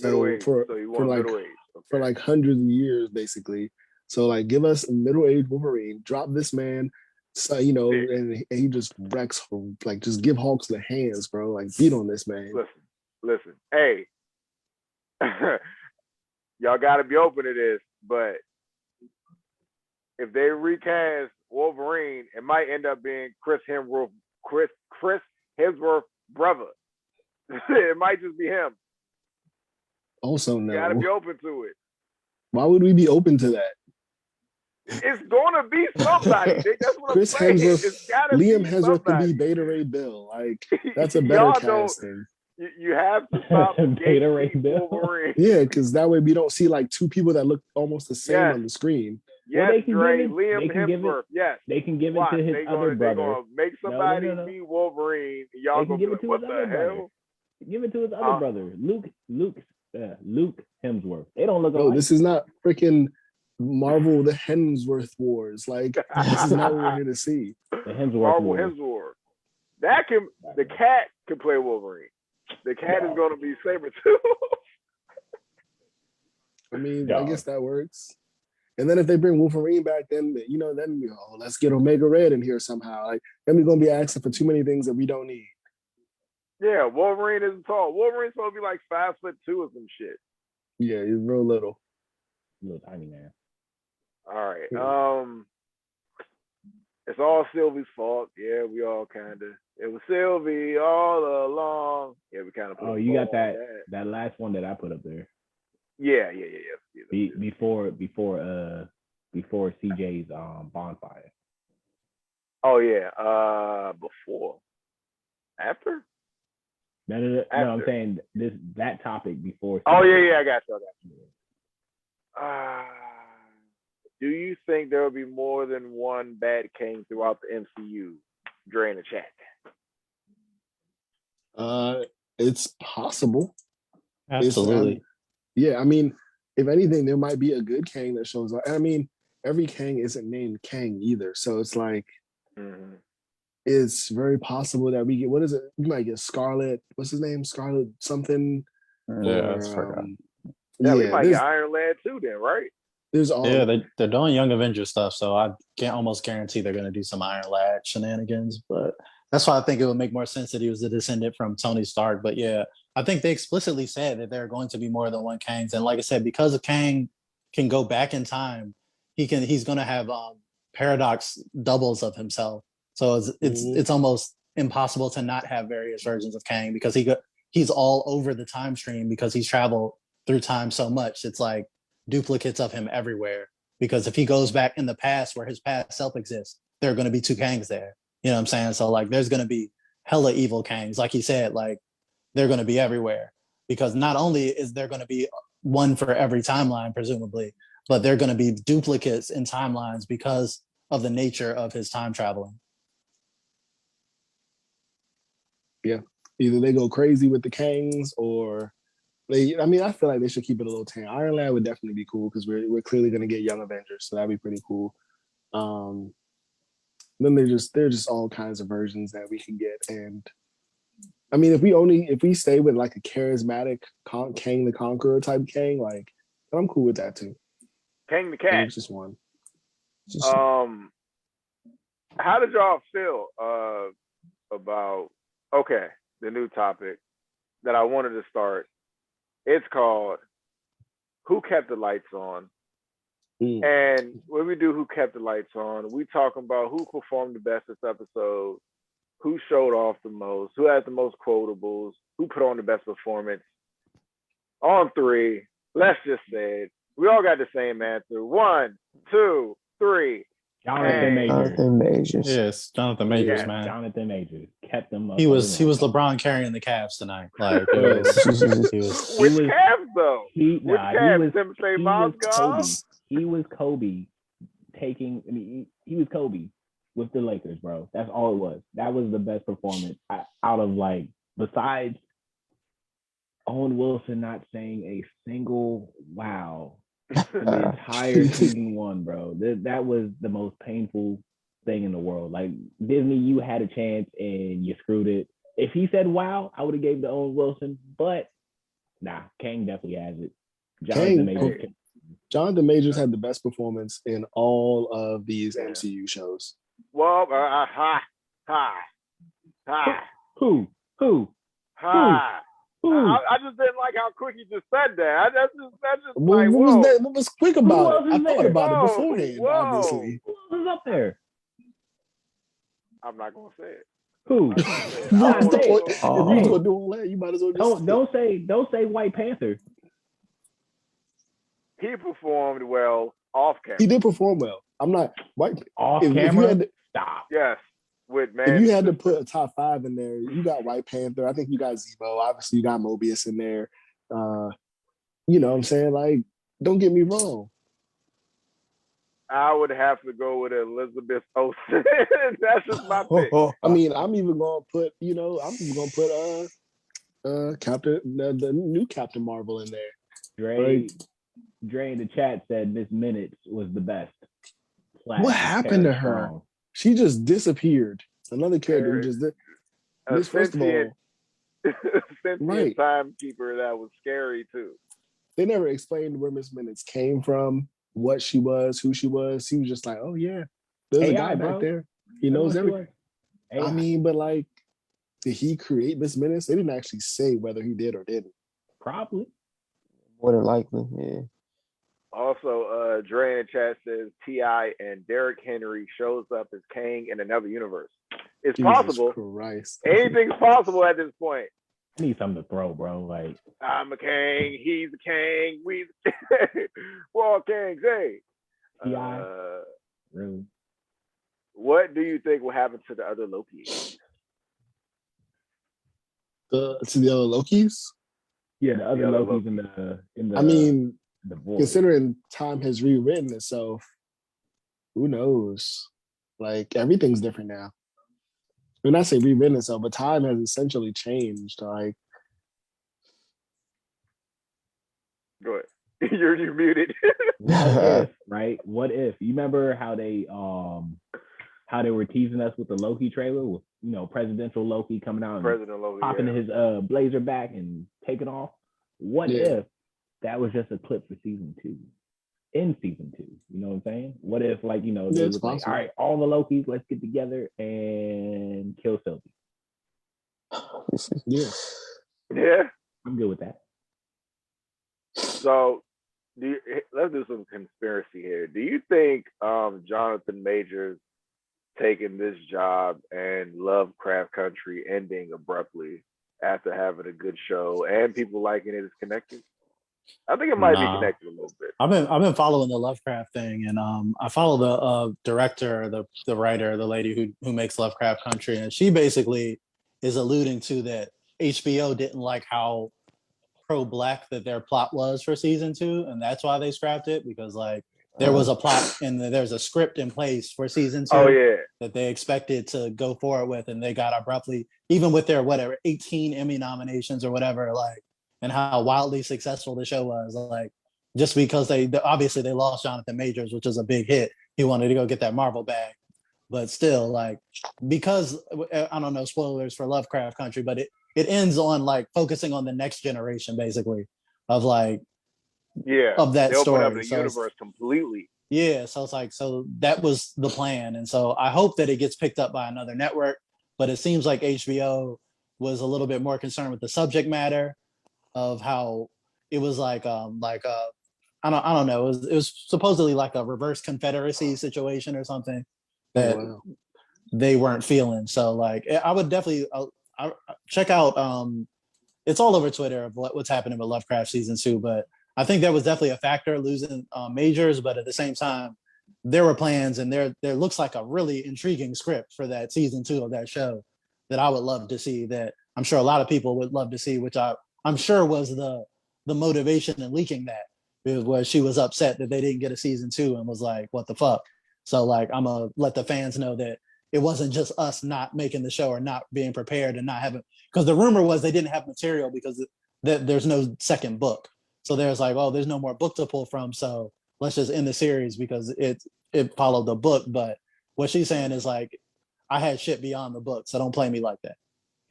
Middle So age. for So you for want like middle age. Okay. for like hundreds of years, basically. So like, give us a middle-aged Wolverine. Drop this man, so and he just wrecks. Like, just give Hulk the hands, bro. Like, beat on this man. Listen. Hey, y'all got to be open to this, but if they recast Wolverine, it might end up being Chris Hemsworth brother. It might just be him. Also, You got to no. be open to it. Why would we be open to that? It's gonna be somebody. That's what Chris I'm saying. Hemsworth, It's gotta Liam be Hemsworth can somebody. be Beta Ray Bill. Like, that's a better Y'all don't- casting. You have to stop Beta Ray gatekeeping Bill. Wolverine. Yeah, because that way we don't see like two people that look almost the same Yes. on the screen. Yes, they can Dre, give it- Liam they can give it- Hemsworth. Yes. They can give it Watch, to his they other They're brother. gonna make somebody No. be Wolverine. And y'all They can gonna give be it to like, his what other the brother. hell? Give it to his other brother, Luke Hemsworth. They don't look Bro, alike. this is not freaking Marvel the Hemsworth Wars. Like, this is not what we're here to see. The Hemsworth Marvel Wars. Hemsworth. The cat can play Wolverine. The cat is gonna be Sabretooth. I mean, Yeah. I guess that works. And then if they bring Wolverine back, then let's get Omega Red in here somehow. Like, then we're gonna be asking for too many things that we don't need. Yeah, Wolverine isn't tall. Wolverine's supposed to be like 5'2" or some shit. Yeah, he's real little. Little tiny man. All right. It's all Sylvie's fault. Yeah, we all kind of. It was Sylvie all along. Yeah, we kind of. Oh, you got that last one that I put up there. Yeah. Before CJ's bonfire. Oh yeah. Before. After. No, After. I'm saying that topic before. Oh yeah. I got you. Do you think there will be more than one Bad King throughout the MCU? Dre in the chat. It's possible. Absolutely. Yeah, I mean, if anything, there might be a good Kang that shows up. I mean, every Kang isn't named Kang either, so it's like it's very possible that we get we might get Scarlet. What's his name? Scarlet something. Yeah, I forgot. Yeah, we might get Iron Lad too, then, right? There's all. Yeah, they're doing Young Avengers stuff, so I can almost guarantee they're going to do some Iron Lad shenanigans. But that's why I think it would make more sense that he was a descendant from Tony Stark. But yeah, I think they explicitly said that there are going to be more than one Kangs, and like I said, because of Kang can go back in time, he's going to have paradox doubles of himself. So it's almost impossible to not have various versions of Kang because he's all over the time stream because he's traveled through time so much. It's like duplicates of him everywhere, because if he goes back in the past where his past self exists, there are going to be two Kangs there. You know what I'm saying? So like there's going to be hella evil Kangs. Like he said, like they're going to be everywhere. because not only is there going to be one for every timeline, presumably, but they're going to be duplicates in timelines because of the nature of his time traveling. Yeah, either they go crazy with the Kangs or I mean, I feel like they should keep it a little tame. Iron Lad would definitely be cool because we're clearly going to get Young Avengers, so that'd be pretty cool. Then there's just all kinds of versions that we can get, and I mean, if we stay with like a charismatic Kang the Conqueror type Kang, like I'm cool with that too. Kang the Cat. It's just one. How did y'all feel about the new topic that I wanted to start? It's called Who Kept the Lights On? And when we do Who Kept the Lights On, we talking about who performed the best this episode, who showed off the most, who had the most quotables, who put on the best performance. On three, let's just say it. We all got the same answer. 1, 2, 3. Jonathan Majors. Yes, Jonathan Majors, Yeah, man. Jonathan Majors kept them up. He was LeBron carrying the Cavs tonight. Like it was, Which Cavs though? Which Cavs? Them say Kobe. He was Kobe taking. I mean, he was Kobe with the Lakers, bro. That's all it was. That was the best performance out of like besides Owen Wilson not saying a single wow in the entire season 1, bro. That was the most painful thing in the world. Like Disney, you had a chance and you screwed it. If he said wow, I would have gave to Owen Wilson, but nah, Kang definitely has it. Jonathan Majors had the best performance in all of these MCU shows. Well, Who? I just didn't like how quick he just said that. That's just well, like, what was that? What was quick about it? I thought about it Whoa, beforehand, whoa. obviously. Who was up there? I'm not gonna say it. Who? If you was gonna do all that, you might as well just don't say White Panther. He performed well off camera. He did perform well. I'm not white Off camera. Stop. Yes, with man. If you had to put a top 5 in there, you got White Panther. I think you got Zemo. Obviously, you got Mobius in there. You know what I'm saying? Like, don't get me wrong. I would have to go with Elizabeth Olsen. That's just my pick. I mean, I'm even gonna put, Captain, the new Captain Marvel in there. Dre in the chat said Miss Minutes was the best. What happened to her? She just disappeared. Another character who just did. First of all, sentient timekeeper that was scary too. They never explained where Miss Minutes came from, what she was, who she was. He was just like, oh yeah, there's a guy back there. He knows everything. I mean, but like, did he create Miss Minutes? They didn't actually say whether he did or didn't. Probably. More than likely, yeah. Also, Dre in the chat says T.I. and Derrick Henry shows up as Kang in another universe. It's Jesus possible. Christ. Anything's possible at this point. I need something to throw, bro. Like, I'm a Kang, he's a Kang, we're all Kangs, hey. T.I. Really? What do you think will happen to the other Loki? To the other Lokis? Yeah, the other Lokis in the. I mean, the void. Considering time has rewritten itself, who knows? Like, everything's different now. When I say rewritten itself, but time has essentially changed. Like, go ahead. You're muted. What if, right? What if you remember how they were teasing us with the Loki trailer with presidential Loki coming out and popping his blazer back and taking off? What if that was just a clip for season 2? In season 2, you know what I'm saying? What if, like, they was like, all right, all the Lokis, let's get together and kill Sylvie. Yeah, I'm good with that. So, let's do some conspiracy here. Do you think Jonathan Majors taking this job and Lovecraft Country ending abruptly after having a good show and people liking it is connected? I think it might be connected a little bit. I've been following the Lovecraft thing, and I follow the director, the writer, the lady who makes Lovecraft Country, and she basically is alluding to that HBO didn't like how pro-black that their plot was for season 2, and that's why they scrapped it, because like there was a plot and there's a script in place for season 2 Oh yeah. that they expected to go forward with, and they got abruptly, even with their whatever 18 Emmy nominations or whatever, like, and how wildly successful the show was, like, just because they obviously they lost Jonathan Majors, which was a big hit. He wanted to go get that Marvel bag, but still, like, because I don't know, spoilers for Lovecraft Country, but it ends on like focusing on the next generation, basically, of like of that they open story. up the universe completely. Yeah, so it's like, so that was the plan, and so I hope that it gets picked up by another network. But it seems like HBO was a little bit more concerned with the subject matter of how it was like I don't know, it was supposedly like a reverse Confederacy situation or something that they weren't feeling. So like I would definitely I check out it's all over Twitter of what's happening with Lovecraft season 2, but I think that was definitely a factor, losing Majors, but at the same time, there were plans, and there looks like a really intriguing script for that season 2 of that show that I would love to see, that I'm sure a lot of people would love to see, which I'm sure was the motivation in leaking that, where she was upset that they didn't get a season 2 and was like, what the fuck? So like, I'm gonna let the fans know that it wasn't just us not making the show or not being prepared and not having, because the rumor was they didn't have material because there's no second book. So there's like, oh, there's no more book to pull from, so let's just end the series because it followed the book. But what she's saying is like, I had shit beyond the book, so don't play me like that.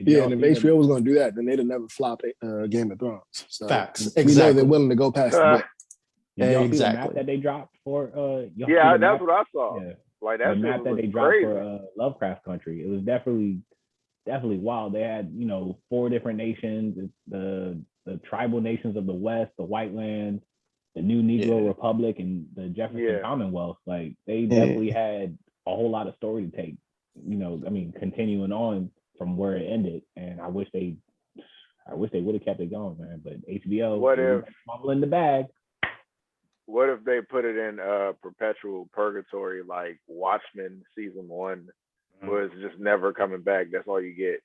Yeah, and if HBO was going to do that, then they'd have never flopped Game of Thrones. So facts. Exactly. We know they're willing to go past the book. Did y'all see the map that they dropped for? Yeah, that's what I saw. Yeah. Like that the map that they dropped crazy. for Lovecraft Country. It was definitely wild. They had 4 different nations. The tribal nations of the West, the White Lands, the New Negro Republic, and the Jefferson Commonwealth. Like they definitely had a whole lot of story to take. Continuing on from where it ended, and I wish they would have kept it going, man. But HBO, what if fumbling the bag? What if they put it in perpetual purgatory, like Watchmen season 1 was just never coming back? That's all you get.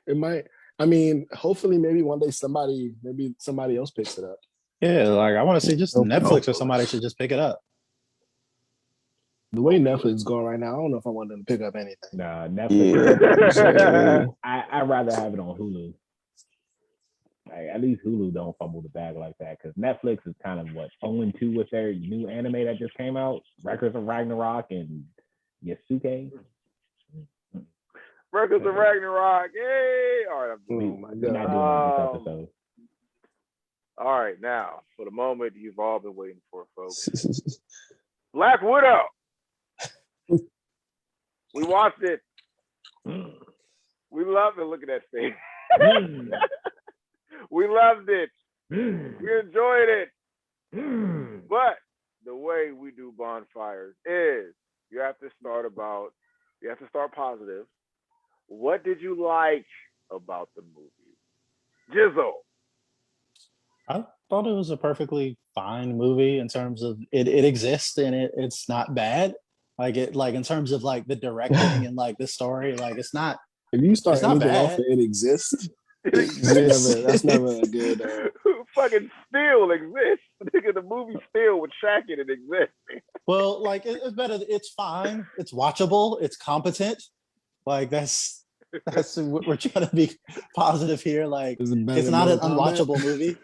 It might. I mean, hopefully, maybe one day somebody else picks it up. Yeah, like I want to see just Netflix or somebody should just pick it up. The way Netflix is going right now, I don't know if I want them to pick up anything. Nah, Netflix. I'd rather have it on Hulu. Like, at least Hulu don't fumble the bag like that, because Netflix is kind of 0-2 with their new anime that just came out, Records of Ragnarok and Yasuke. Records of Ragnarok, yay! All right, we're not doing this episode. All right, now for the moment you've all been waiting for, folks. Black Widow. We watched it. We loved it. Look at that face. We loved it. We enjoyed it. But the way we do bonfires is you have to start positive. What did you like about the movie? Jizzle. I thought it was a perfectly fine movie in terms of it exists and it's not bad. Like in terms of like the directing and like the story, like it's not. If you start it's not anything bad. off, it exists. That's never a good. Fucking Steel exists. Nigga, the movie Steel with Shaq in it exists. Well, like it's better. It's fine. It's watchable. It's competent. Like that's we're trying to be positive here. Like it's not an unwatchable movie.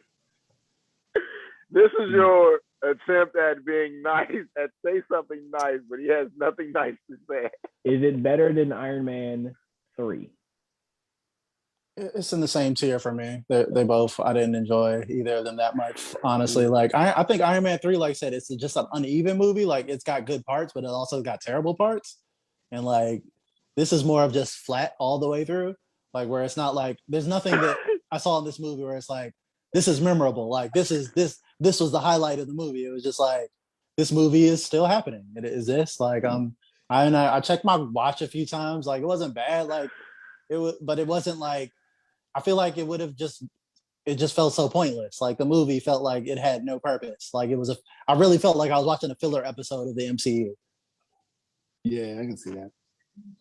This is your attempt at being nice, at say something nice, but he has nothing nice to say. Is it better than Iron Man 3? It's in the same tier for me. They both, I didn't enjoy either of them that much, honestly. Like I think Iron Man 3, like I said, it's just an uneven movie. Like it's got good parts, but it also got terrible parts. And like this is more of just flat all the way through. Like where it's not like there's nothing that I saw in this movie where it's like this is memorable. Like this was the highlight of the movie. It was just like this movie is still happening. It exists. Like I checked my watch a few times. Like it wasn't bad. Like but it wasn't like. I feel like it just felt so pointless. Like the movie felt like it had no purpose. Like I really felt like I was watching a filler episode of the MCU. Yeah, I can see that.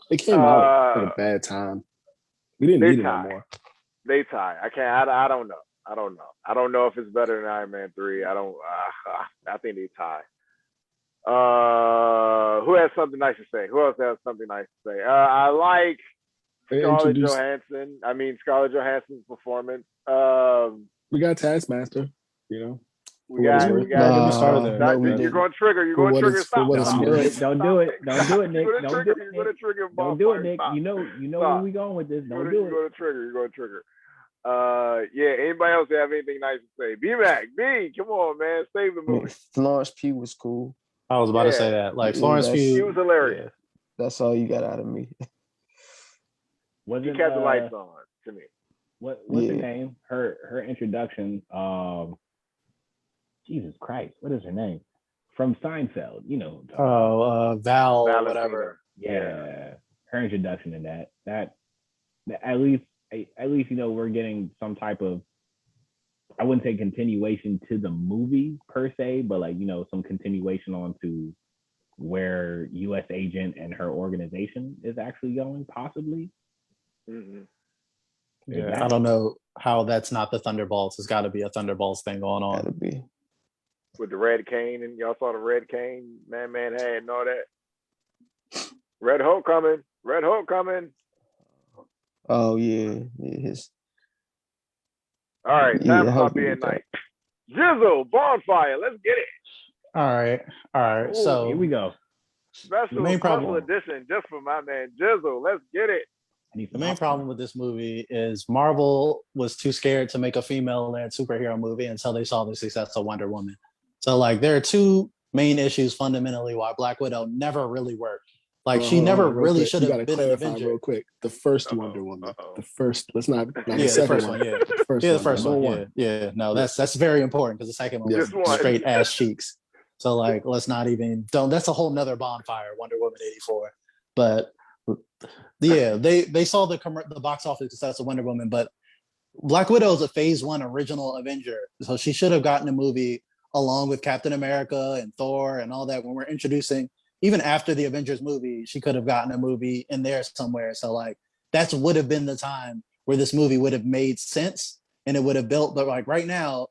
It came out at a bad time. We didn't need it anymore. They tie. I don't know. I don't know. I don't know if it's better than Iron Man 3. I don't. I think they tie. Who has something nice to say? Who else has something nice to say? I like Scarlett Johansson's performance. We got Taskmaster, you know. We got. Don't get me started there. No, we You're didn't. going to trigger. You're For going to what trigger. it's- for Stop. what it's Stop. worth. Don't do it. Don't do it, Nick. You're Don't do it, You're going to Nick. trigger. Don't do it, Nick. Stop. You know where we going with this. Don't do You're it. going to trigger. You're going to trigger. Yeah. Anybody else have anything nice to say? B-Mac, B, come on, man. Save the movie. Florence Pugh was cool. I was about to say that. Like Yeah, Florence that's- He Pugh. was hilarious. That's all you got out of me. He Wasn't kept the lights on to me. what's Yeah. her name? Her introduction. Jesus Christ, what is her name? From Seinfeld, you know. Val, Valentina. whatever. Yeah, her introduction in that at least we're getting some type of, I wouldn't say continuation to the movie per se, but like some continuation on to where U.S. Agent and her organization is actually going, possibly. Mm-hmm. Yeah, Exactly. I don't know how that's not the Thunderbolts. There's got to be a Thunderbolts thing going on. Gotta be. With the red cane, and y'all saw the red cane man had and all that. Red Hulk coming. Oh yeah, his. All right, Yeah, time for Hulk being did that. nice. Jizzle, bonfire, let's get it. All right. Ooh, So here we go. Special main problem- edition just for my man Jizzle. Let's get it. I need the some main popcorn. problem with this movie is Marvel was too scared to make a female-led superhero movie until they saw the success of Wonder Woman. So like there are two main issues fundamentally why Black Widow never really worked. Like she never Hold on, real really quick. should You have gotta been an clarify Avenger. real quick. The first Uh-oh, Wonder Woman. uh-oh. The first. Let's not Yeah, the the second first one. one. Yeah, The first yeah, the one. first Number one. Yeah. No, that's very important because the second one was Just one. straight ass cheeks. So like, let's not even. Don't. That's a whole nother bonfire. Wonder Woman '84. But yeah, they saw the box office success of Wonder Woman, but Black Widow is a Phase 1 original Avenger, so she should have gotten a movie along with Captain America and Thor and all that. When we're introducing, even after the Avengers movie, she could have gotten a movie in there somewhere. So like that would have been the time where this movie would have made sense and it would have built. But like right now,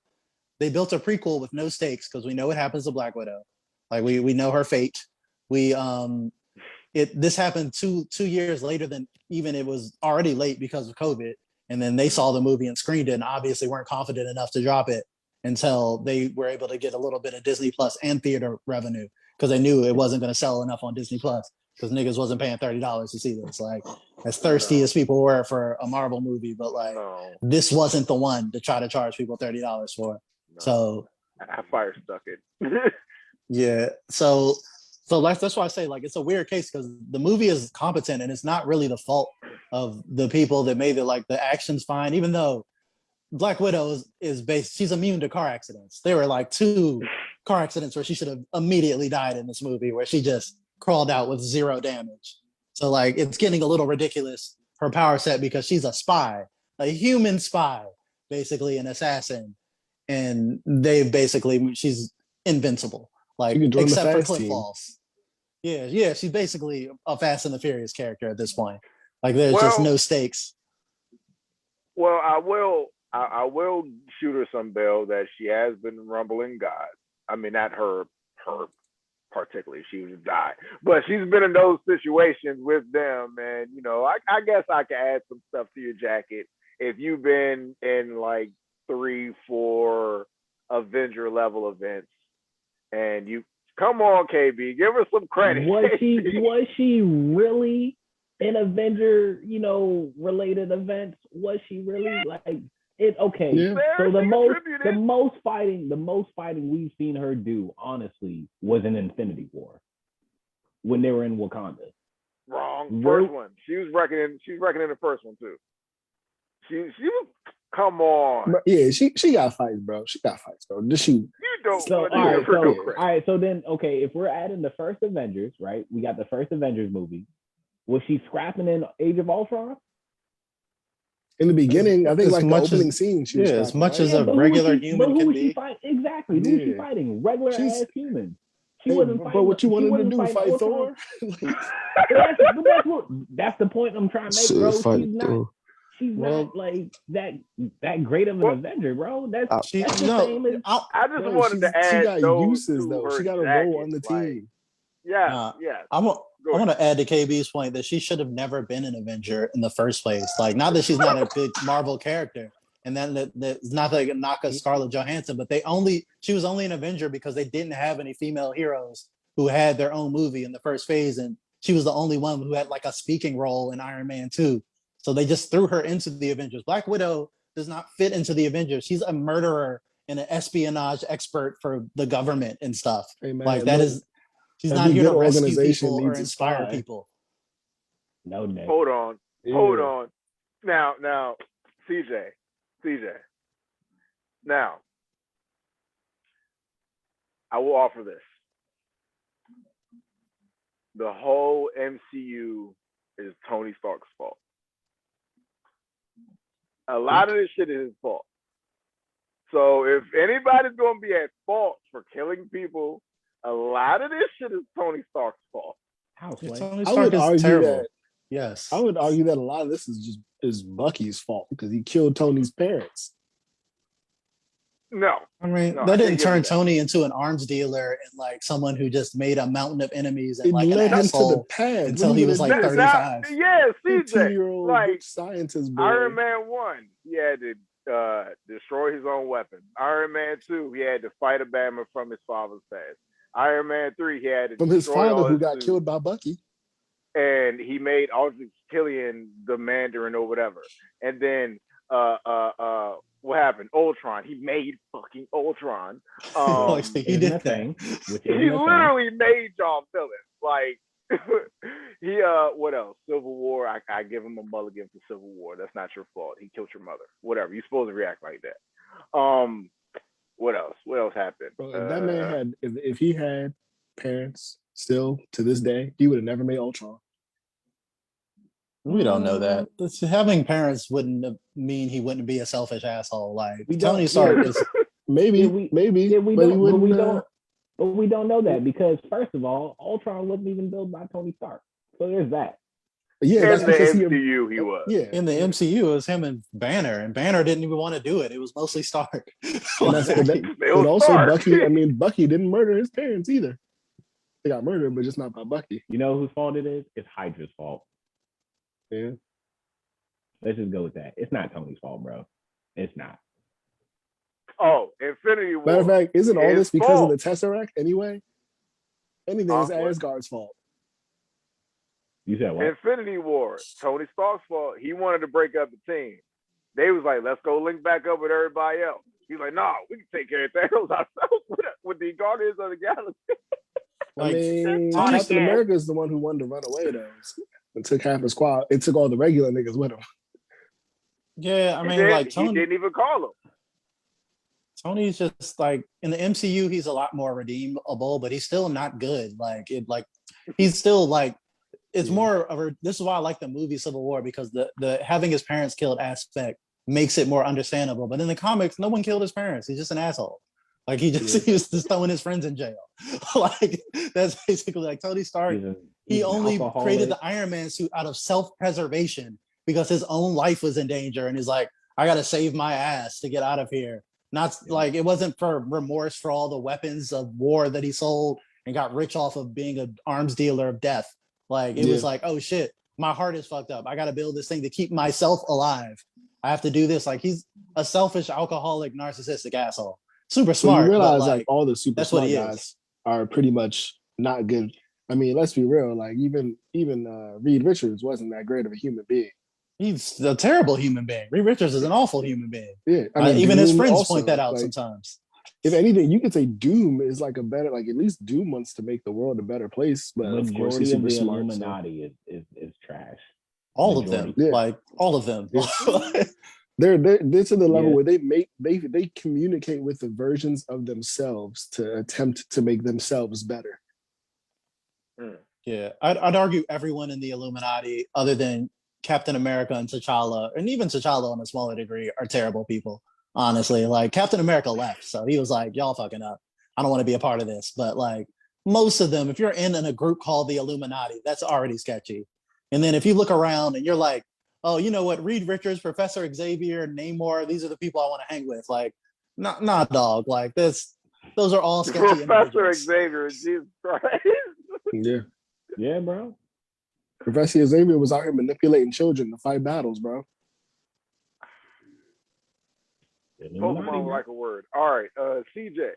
they built a prequel with no stakes because we know what happens to Black Widow. Like we know her fate. This happened two years later than even it was already late because of COVID. And then they saw the movie and screened it and obviously weren't confident enough to drop it until they were able to get a little bit of Disney Plus and theater revenue because they knew it wasn't going to sell enough on Disney Plus because niggas wasn't paying $30 to see this. Like as thirsty as people were for a Marvel movie, but like this wasn't the one to try to charge people $30 for. No. So I fire stuck it. yeah. So that's why I say like it's a weird case because the movie is competent and it's not really the fault of the people that made it. Like the action's fine, even though Black Widow is based, she's immune to car accidents. There were like 2 car accidents where she should have immediately died in this movie where she just crawled out with 0 damage. So like it's getting a little ridiculous, her power set, because she's a spy, a human spy, basically an assassin. And she's invincible. Like except for Cliff Falls. Yeah, she's basically a Fast and the Furious character at this point. Like there's just no stakes. Well, I will shoot her some bail that she has been rumbling God. I mean, not her particularly, she was die, but she's been in those situations with them, and I guess I can add some stuff to your jacket if you've been in like 3-4 Avenger level events, and you come on, KB, give her some credit. Was she really in Avenger, related events? Was she really like it? Okay, Yeah. so the most fighting we've seen her do, honestly, was in Infinity War when they were in Wakanda. Wrong. First one. She was reckoning the first one too. She was. Come on. Yeah, she got fights, bro. She got fights, bro. Just shoot. You don't. So all right. So then, okay, if we're adding the first Avengers, right? We got the first Avengers movie. Was she scrapping in Age of Ultron? In the beginning, I think As like the much opening as- scene, she yeah, was as scrapping, much right? as a regular human can be. Exactly. Who is she Yeah. fighting? Regular She's- ass humans. She Hey, wasn't but fighting. what you she wanted to wasn't do, fighting fight Ultron. Thor? Like, But that's the point I'm trying to make, bro. Fight She's not. Thor. she's Well- not like that great of an Well- Avenger, bro. That's She the no, same as I just Bro, wanted to she add got those uses to though. her She got a jacket. role on the Like, team. yes, Nah, yes. I want Go I ahead. want to add to KB's point that she should have never been an Avenger in the first place. Like, not that she's not a good Marvel character, and then that's not like a knock at Scarlett Johansson, but she was only an Avenger because they didn't have any female heroes who had their own movie in the first phase, and she was the only one who had like a speaking role in Iron Man 2. So they just threw her into the Avengers. Black Widow does not fit into the Avengers. She's a murderer and an espionage expert for the government and stuff. Hey, man, Like that look, is. She's every not here to good rescue organization people or needs a inspire spy. people. no Nick. Hold on. Hold on. Now, CJ. Now, I will offer this. The whole MCU is Tony Stark's fault. A lot of this shit is his fault. So if anybody's going to be at fault for killing people, a lot of this shit is Tony Stark's fault. House Yeah, like, Tony I Stark would is argue terrible. that Yes. I would argue that a lot of this is Bucky's fault because he killed Tony's parents. No. I mean, No, I that can't didn't give turn you that. Tony into an arms dealer and like someone who just made a mountain of enemies and It like an led him to the asshole pad until What are he you was gonna like do? 35. Yeah, CJ. 15-year-old Like, rich scientist boy. Iron Man 1, he had to destroy his own weapon. Iron Man 2, he had to fight a Batman from his father's past. Iron Man 3, he had to From his destroy father all who his got suits. killed by Bucky. And he made Aldrich Killian the Mandarin or whatever. And then what happened? Ultron. He made fucking Ultron. Like, he isn't did a that. thing, which He isn't a thing. literally made John villains. Like he what else? Civil War. I give him a mulligan for Civil War. That's not your fault. He killed your mother. Whatever. You're supposed to react like that. What else? What else happened? Bro, if that man had, if he had parents still to this day, he would have never made Ultron. We don't know that. Having parents wouldn't mean he wouldn't be a selfish asshole. Like We don't- Tony Stark yeah. is. Maybe, Yeah, we but he don't, wouldn't. but we don't know that because first of all, Ultron wasn't even built by Tony Stark. So there's that. Yeah, in that's the because MCU, he was. Yeah, In the MCU, it was him and Banner, and Banner didn't even want to do it. It was mostly Stark. And that's, Like, It but was also Stark. Bucky. I mean, Bucky didn't murder his parents either. They got murdered, but just not by Bucky. You know whose fault it is? It's Hydra's fault. Yeah. Let's just go with that. It's not Tony's fault, bro. It's not. Oh, Infinity War. Matter of fact, isn't all His this because fault. of the Tesseract anyway? Anything is What? Asgard's fault. You said what? Infinity War. Tony Stark's fault. He wanted to break up the team. They was like, let's go link back up with everybody else. He's like, nah, we can take care of Thanos ourselves with the Guardians of the Galaxy. Like, I mean, Tony Captain Stark. America is the one who wanted to run away though, and took half his squad. It took all the regular niggas with him. yeah, I He mean, did- like he Tony. didn't even call him. Tony's just like in the MCU, he's a lot more redeemable, but he's still not good. He's still like it's Yeah. more of a. This is why I like the movie Civil War because the having his parents killed aspect makes it more understandable. But in the comics, no one killed his parents. He's just an asshole. Like he was just throwing his friends in jail. Like that's basically like Tony Stark. He's He an only alcoholic. created the Iron Man suit out of self-preservation because his own life was in danger, and he's like, I gotta save my ass to get out of here. Not like it wasn't for remorse for all the weapons of war that he sold and got rich off of being an arms dealer of death. Like it was like, oh shit, my heart is fucked up. I gotta build this thing to keep myself alive. I have to do this. Like he's a selfish, alcoholic, narcissistic asshole. Super So smart. you realize but, like all the super that's what smart he guys is. are pretty much not good. I mean, let's be real. Like even Reed Richards wasn't that great of a human being. He's a terrible human being. Reed Richards is an awful human being. Yeah, I mean, Even his Doom friends also, point that out like, sometimes. If anything, you could say Doom is like a better, like at least Doom wants to make the world a better place. But of course, he's Majority of super the smart. So. Illuminati is trash. All of them, Majority. Yeah. like all of them. They're to the level Yeah. where they communicate with the versions of themselves to attempt to make themselves better. Yeah, I'd argue everyone in the Illuminati, other than Captain America and T'Challa, and even T'Challa on a smaller degree, are terrible people. Honestly, like Captain America left, so he was like, "Y'all fucking up. I don't want to be a part of this." But like most of them, if you're in a group called the Illuminati, that's already sketchy. And then if you look around and you're like, oh, you know what, Reed Richards, Professor Xavier, Namor, these are the people I want to hang with. Like, not dog. Like this, those are all sketchy Professor individuals. Xavier, Jesus Christ. Yeah. Yeah, bro. Professor Xavier was out here manipulating children to fight battles, bro. Pokemon like a word. All right, CJ.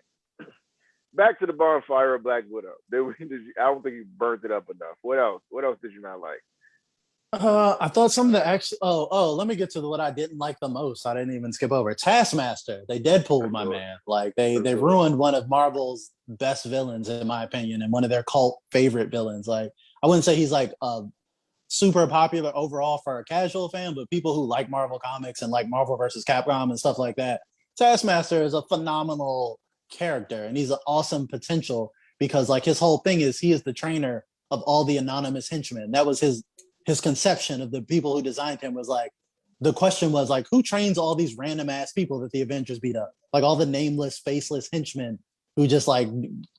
Back to the bonfire of Black Widow. I don't think you burnt it up enough. What else? What else did you not like? I thought some of the actual. Let me get to what I didn't like the most. I didn't even skip over Taskmaster. They Deadpooled my man. Like they ruined one of Marvel's best villains, in my opinion, and one of their cult favorite villains. Like I wouldn't say he's like super popular overall for a casual fan, but people who like Marvel comics and like Marvel versus Capcom and stuff like that, Taskmaster is a phenomenal character, and he's an awesome potential because like his whole thing is he is the trainer of all the anonymous henchmen. That was his conception of the people who designed him. Was like the question was like, who trains all these random ass people that the Avengers beat up, like all the nameless faceless henchmen who just like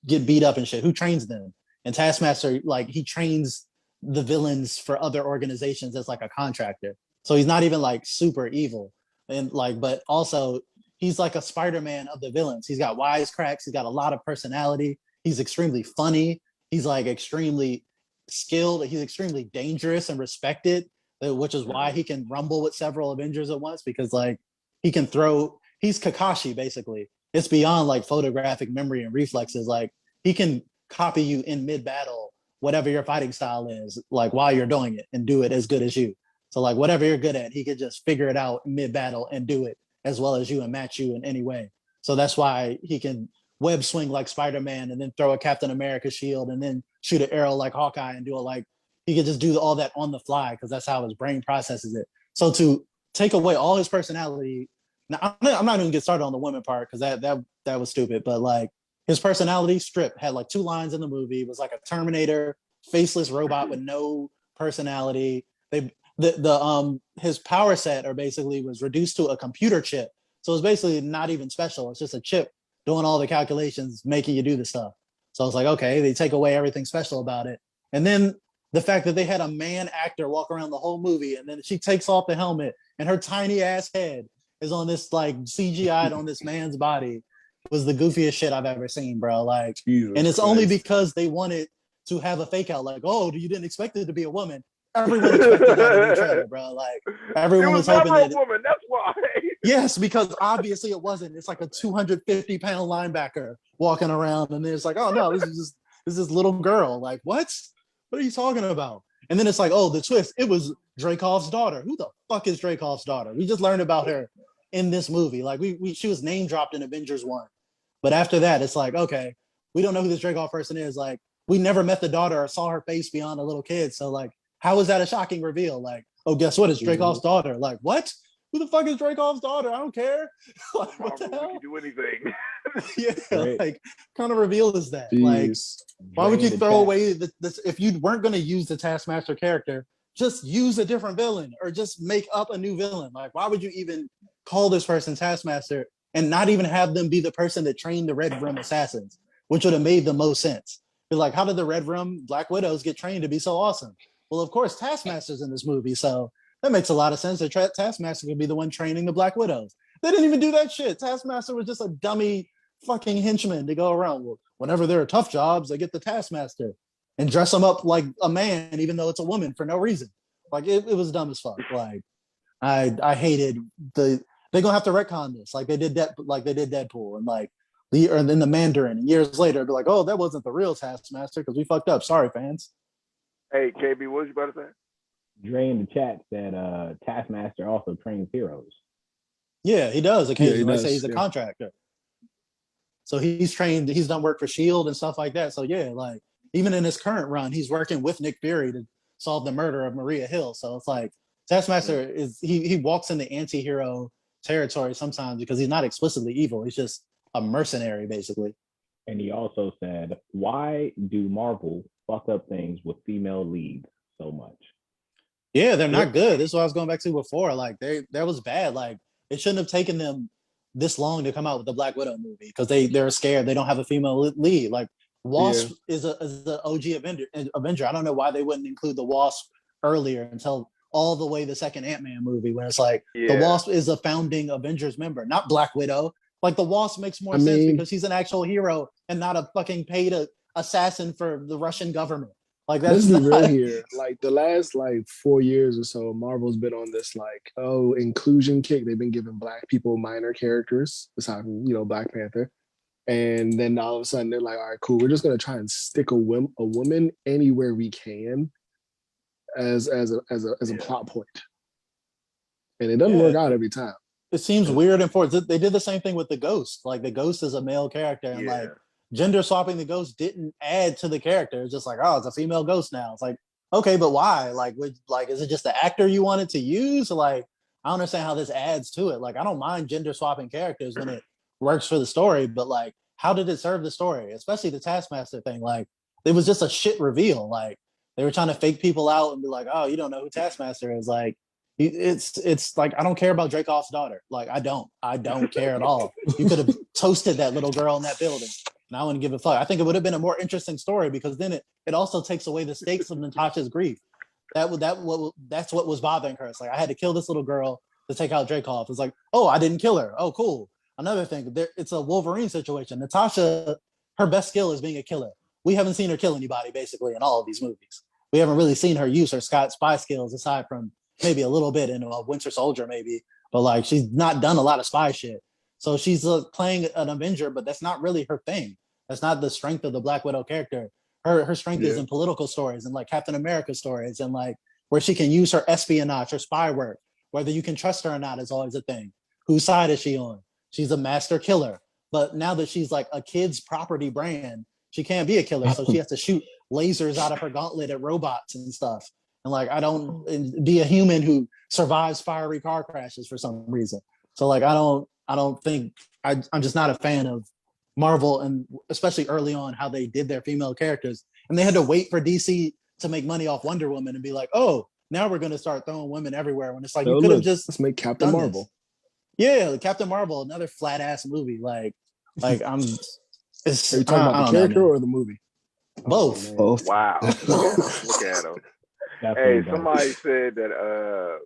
get beat up and shit, who trains them? And Taskmaster, like he trains the villains for other organizations as like a contractor, so he's not even like super evil. And like, but also he's like a Spider-Man of the villains. He's got wisecracks. He's got a lot of personality. He's extremely funny. He's like extremely skilled. He's extremely dangerous and respected, which is why he can rumble with several Avengers at once, because like he can throw, he's Kakashi basically. It's beyond like photographic memory and reflexes. Like he can copy you in mid-battle, whatever your fighting style is, like while you're doing it, and do it as good as you. So like whatever you're good at, he could just figure it out mid-battle and do it as well as you and match you in any way. So that's why he can web swing like Spider-Man and then throw a Captain America shield and then shoot an arrow like Hawkeye and do it like, he could just do all that on the fly because that's how his brain processes it. So to take away all his personality, now I'm not even get started on the women part because that was stupid, but like his personality stripped, had like 2 lines in the movie, was like a Terminator, faceless robot with no personality. His power set or basically was reduced to a computer chip. So it's basically not even special. It's just a chip doing all the calculations, making you do the stuff. So it's like, okay, they take away everything special about it. And then the fact that they had a man actor walk around the whole movie, and then she takes off the helmet and her tiny ass head is on this like CGI'd on this man's body, was the goofiest shit I've ever seen, bro. Like, Jesus and it's Christ. only because they wanted to have a fake out, like, oh, you didn't expect it to be a woman. Everyone expected that in the trailer, bro. Like everyone was hoping that. A woman. That's why. Yes, because obviously it wasn't. It's like a 250-pound linebacker walking around, and then it's like, oh no, this is this little girl. Like, what? What are you talking about? And then it's like, oh, the twist. It was Dreykov's daughter. Who the fuck is Dreykov's daughter? We just learned about her in this movie. Like she was name dropped in Avengers 1. But after that, it's like, okay, we don't know who this Dreykov person is. Like, we never met the daughter or saw her face beyond a little kid. So like, how is that a shocking reveal? Like, oh, guess what? It's Dreykov's daughter. Like, what? Who the fuck is Dreykov's daughter? I don't care. Like, what the hell? We can do anything. Yeah, Right. like, kind of reveal is that? Jeez. Like, why would you Drain the throw chat. away this? If you weren't going to use the Taskmaster character, just use a different villain or just make up a new villain. Like, why would you even call this person Taskmaster and not even have them be the person that trained the Red Room assassins, which would have made the most sense? Be like, how did the Red Room Black Widows get trained to be so awesome? Well, of course, Taskmaster's in this movie, so that makes a lot of sense. That Taskmaster could be the one training the Black Widows. They didn't even do that shit. Taskmaster was just a dummy fucking henchman to go around. Well, whenever there are tough jobs, they get the Taskmaster and dress them up like a man, even though it's a woman for no reason. Like it was dumb as fuck. Like I hated they're gonna have to retcon this, like they did Deadpool and like and then the Mandarin. And years later, be like, oh, that wasn't the real Taskmaster because we fucked up. Sorry, fans. Hey, KB, what was you about to say? Dre in the chat said Taskmaster also trains heroes. Yeah, he does occasionally. Yeah, Say he's a contractor. So he's trained, he's done work for S.H.I.E.L.D. and stuff like that. So yeah, like even in his current run, he's working with Nick Fury to solve the murder of Maria Hill. So it's like Taskmaster is he walks in the anti-hero territory sometimes because he's not explicitly evil. He's just a mercenary, basically. And he also said, why do Marvel fuck up things with female leads so much? Yeah, they're not good. This is what I was going back to before. Like that was bad. Like it shouldn't have taken them this long to come out with the Black Widow movie because they're scared they don't have a female lead. Like Wasp is a OG Avenger. I don't know why they wouldn't include the Wasp earlier until all the way the second Ant-Man movie, where it's like the Yeah. Wasp is a founding Avengers member, not Black Widow. Like the Wasp makes more I sense mean- because she's an actual hero and not a fucking paid assassin for the Russian government. Like Let's that's be not. real here. Like the last 4 years or so, Marvel's been on this inclusion kick. They've been giving Black people minor characters, aside from Black Panther, and then all of a sudden they're like, all right, cool. We're just gonna try and stick a woman anywhere we can as a plot point, and it doesn't work out every time. It seems weird and forced. They did the same thing with the Ghost. Like the Ghost is a male character, and like gender swapping the Ghost didn't add to the character. It's just like, oh, it's a female Ghost now. It's like, okay, but why? Like, is it just the actor you wanted to use? Like, I don't understand how this adds to it. Like, I don't mind gender swapping characters when it works for the story, but like, how did it serve the story? Especially the Taskmaster thing. Like, it was just a shit reveal. Like, they were trying to fake people out and be like, oh, you don't know who Taskmaster is. Like, it's like, I don't care about Dreykov's daughter. Like, I don't care at all. You could have toasted that little girl in that building, and I wouldn't give a fuck. I think it would have been a more interesting story because then it also takes away the stakes of Natasha's grief. That's what was bothering her. It's like, I had to kill this little girl to take out Dreykov. It's like, oh, I didn't kill her. Oh, cool. Another thing, it's a Wolverine situation. Natasha, her best skill is being a killer. We haven't seen her kill anybody basically in all of these movies. We haven't really seen her use her spy skills aside from maybe a little bit in a Winter Soldier, maybe, but like she's not done a lot of spy shit. So she's playing an Avenger, but that's not really her thing. That's not the strength of the Black Widow character. Her strength is in political stories and like Captain America stories and like where she can use her espionage or spy work. Whether you can trust her or not is always a thing. Whose side is she on? She's a master killer. But now that she's like a kid's property brand, she can't be a killer. So she has to shoot lasers out of her gauntlet at robots and stuff. And like, I don't be a human who survives fiery car crashes for some reason. So like, I don't think I'm just not a fan of Marvel, and especially early on how they did their female characters. And they had to wait for DC to make money off Wonder Woman and be like, oh, now we're going to start throwing women everywhere. When it's like, you could have just let's make Captain Marvel. Yeah, Captain Marvel, another flat ass movie. Like I'm. Are you talking about the character or the movie? Both. Both. Wow. Look at him. Hey, somebody said that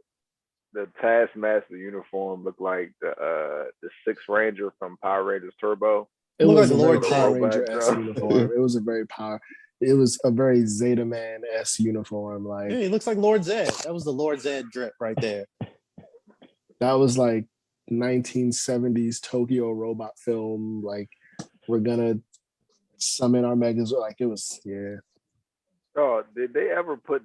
the Taskmaster uniform looked like the Sixth Ranger from Power Rangers Turbo. It was like a Lord very Power Ranger-esque uniform. It was a very Zeta Man-esque uniform. Like, yeah, he looks like Lord Zed. That was the Lord Zed drip right there. That was like 1970s Tokyo robot film. Like, we're gonna summon our megas. Like, it was, yeah. Oh, did she ever put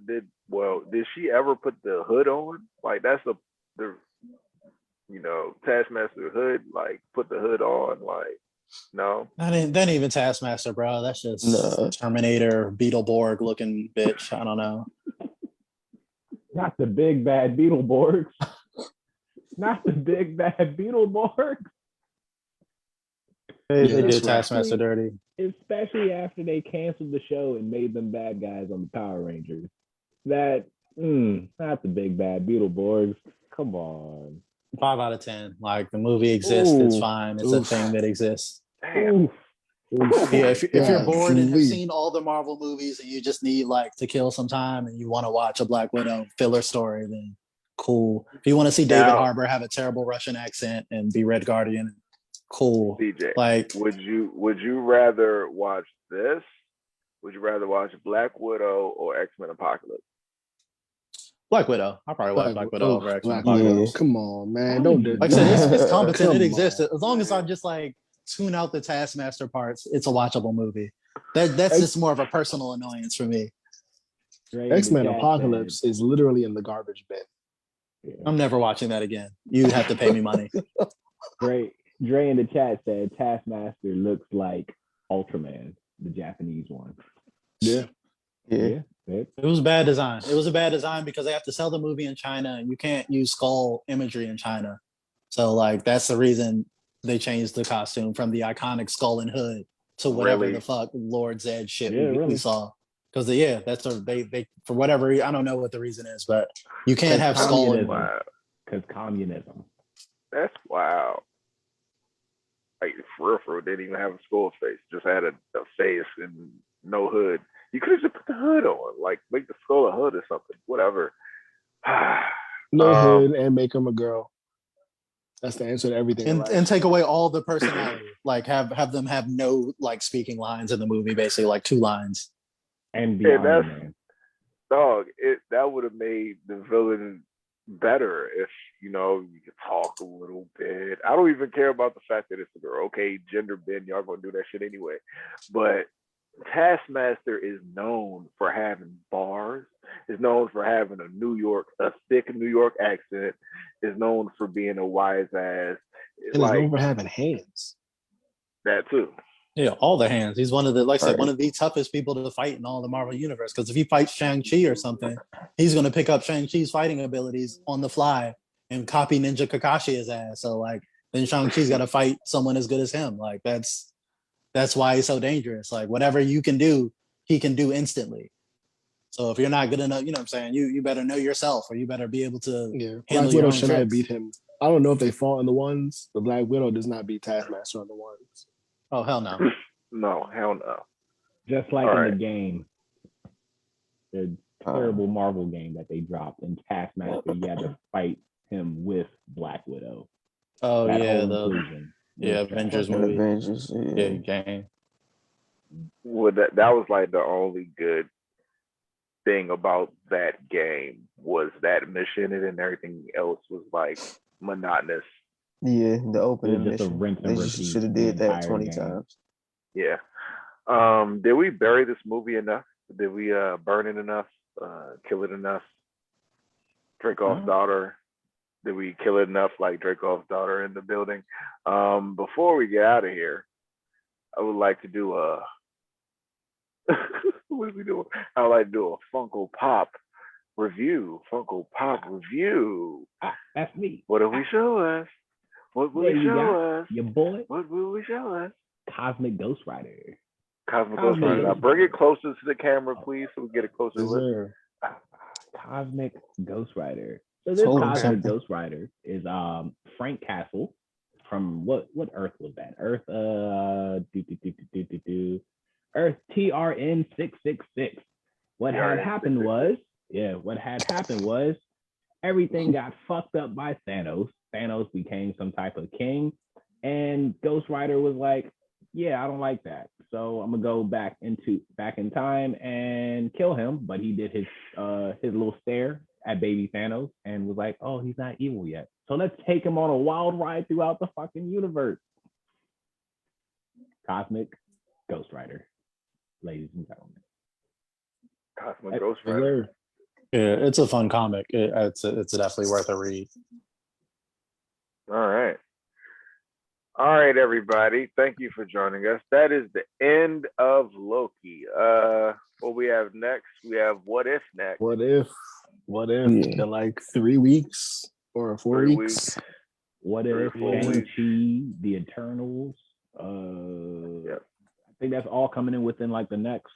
the hood on? Like, that's the Taskmaster hood. Like, put the hood on. Like, no. That ain't even Taskmaster, bro. That's just Terminator, Beetleborg looking bitch. I don't know. Not the big bad Beetleborgs. Not the big bad Beetleborgs. They did Taskmaster dirty. Especially after they canceled the show and made them bad guys on the Power Rangers. Not the big bad Beetleborgs. Come on. 5 out of 10. Like, the movie exists. It's fine. It's a thing that exists. Damn. Yeah, if you're bored and have seen all the Marvel movies and you just need like to kill some time and you want to watch a Black Widow filler story, then cool. If you want to see David Harbour have a terrible Russian accent and be Red Guardian, cool. CJ, like, would you rather watch this? Would you rather watch Black Widow or X-Men Apocalypse? Black Widow. I'll probably watch Black Widow over X-Men. Come on, man. Don't do like I said, it's competent. It exists. As long as I just like tune out the Taskmaster parts, it's a watchable movie. That's just more of a personal annoyance for me. X-Men Apocalypse is literally in the garbage bin. Yeah. I'm never watching that again. You'd have to pay me money. Great. Dre in the chat said Taskmaster looks like Ultraman, the Japanese one. Yeah. It was bad design. It was a bad design because they have to sell the movie in China and you can't use skull imagery in China. So like that's the reason they changed the costume from the iconic skull and hood to whatever the fuck Lord Zed shit we saw. Because that's they for whatever I don't know what the reason is, but you can't have skull and because communism. That's wow. Like for real, they didn't even have a skull face, just had a face and no hood. You could have just put the hood on, like make the skull a hood or something, whatever. No hood and make him a girl. That's the answer to everything in life. And take away all the personality. Like have them have no like speaking lines in the movie, basically like 2 lines. And the Iron Man. Dog, that would have made the villain better if you could talk a little bit. I don't even care about the fact that it's a girl. Okay, gender bend, y'all gonna do that shit anyway. But Taskmaster is known for having bars. Is known for having a thick New York accent. Is known for being a wise ass. And is known for having hands. That too. Yeah, all the hands. He's one of the, like I said, one of the toughest people to fight in all the Marvel universe. Because if he fights Shang-Chi or something, he's going to pick up Shang-Chi's fighting abilities on the fly and copy Ninja Kakashi his ass. So like, then Shang-Chi's got to fight someone as good as him. Like that's why he's so dangerous. Like whatever you can do, he can do instantly. So if you're not good enough, you know what I'm saying, you better know yourself, or you better be able to handle Black your Widow own should not tricks. beat him. I don't know if they fought in the ones, but Black Widow does not beat Taskmaster on the ones. Oh hell no. No, hell no. Just like in the game, the terrible Marvel game that they dropped in Taskmaster, you had to fight him with Black Widow. Oh that yeah, Avengers movie. Avengers, Yeah, game. Well, that was like the only good thing about that game was that mission, and everything else was like monotonous. Yeah, the opening just mission. A rinse and repeat should have did that 20 game. times. Yeah. Did we bury this movie enough? Did we burn it enough? Kill it enough? Dreykov's daughter. Did we kill it enough? Like Dreykov's daughter in the building. Before we get out of here, I would like to do a. What are we doing? I would like to do a Funko Pop review. Funko Pop review. That's me. What will we show us? What will we show us? Your boy. What will we show us? Cosmic Ghost Rider. Cosmic Ghost Rider. Now bring it closer to the camera, please, so we get a closer look. Cosmic Ghost Rider. So this Cosmic Ghost Rider is Frank Castle from what Earth was that? Earth Earth TRN 666. What had happened was everything got fucked up by Thanos. Thanos became some type of king, and Ghost Rider was like, yeah, I don't like that. So I'm gonna go back in time and kill him. But he did his little stare at baby Thanos and was like, oh, he's not evil yet. So let's take him on a wild ride throughout the fucking universe. Cosmic Ghost Rider, ladies and gentlemen. Cosmic Ghost Rider. Yeah, it's a fun comic. It's definitely worth a read. All right, everybody. Thank you for joining us. That is the end of Loki. What we have next? We have What If next. What if in like 3 weeks or 4 weeks? What if Shang-Chi, the Eternals? I think that's all coming in within like the next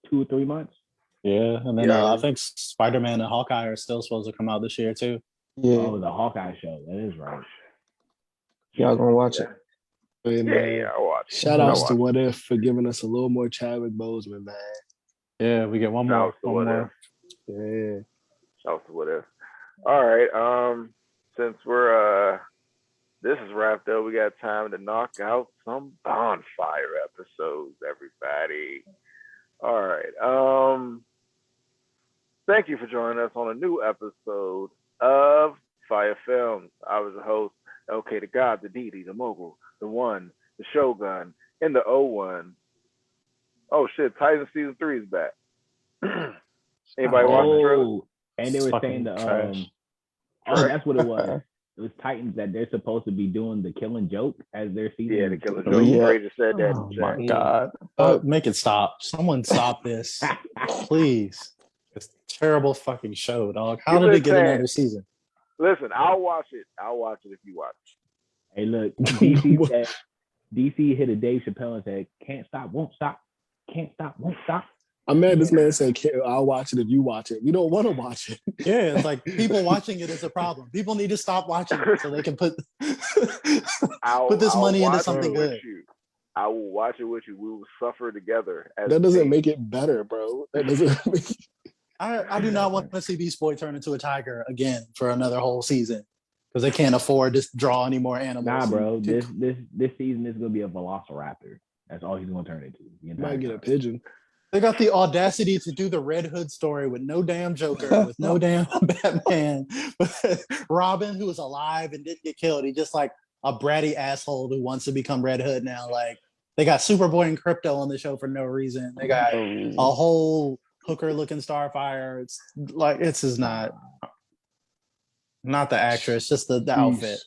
2 or 3 months. Yeah, and then I think Spider-Man and Hawkeye are still supposed to come out this year too. Yeah. Oh, the Hawkeye show. That is right. Y'all gonna watch it? Yeah, I'll watch it. Shout outs to What If for giving us a little more Chadwick Boseman, man. Yeah, we get one more. Yeah. Shout out to What If. All right. Since we're this is wrapped up, we got time to knock out some bonfire episodes, everybody. All right. Thank you for joining us on a new episode of FIYAFilmz. I was the host, LK the God, the DD, the Mogul, the One, the Shogun, and the O1. Oh shit, Titan Season 3 is back. Anybody watch the trailer? And they were saying that's what it was. It was Titans that they're supposed to be doing the Killing Joke as their season. Yeah, the Killing Joke. Yeah. Ray just said that. Oh my God. Make it stop. Someone stop this. Please. It's a terrible fucking show, dog. How did it get another season? Listen, I'll watch it. I'll watch it if you watch it. Hey, look, DC hit a Dave Chappelle and said, can't stop, won't stop. Can't stop, won't stop. I'm mad this man said, I'll watch it if you watch it. We don't want to watch it. Yeah, it's like people watching it is a problem. People need to stop watching it so they can put this money into something good. I will watch it with you. We will suffer together. That doesn't make it better, bro. That doesn't make it... I do not want to see Beast Boy turn into a tiger again for another whole season because they can't afford to draw any more animals. Nah, bro. This season is gonna be a velociraptor. That's all he's gonna turn into. Might get a pigeon. They got the audacity to do the Red Hood story with no damn Joker, with no damn Batman, Robin, who was alive and didn't get killed. He's just like a bratty asshole who wants to become Red Hood now. Like they got Superboy and Crypto on the show for no reason. They got a whole hooker-looking Starfire. It's like it's just not the actress, just the outfit.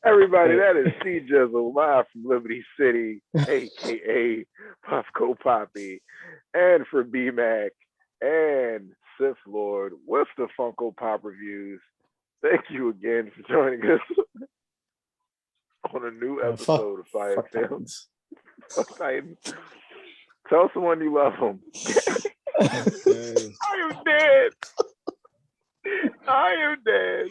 Everybody, that is C Jizzle live from Liberty City, aka Puffco Poppy, and for B-Mac and Sith Lord with the Funko Pop reviews. Thank you again for joining us on a new episode of FIYAFilmz. Fuck Titans. Tell someone you love them. I am dead. I am dead.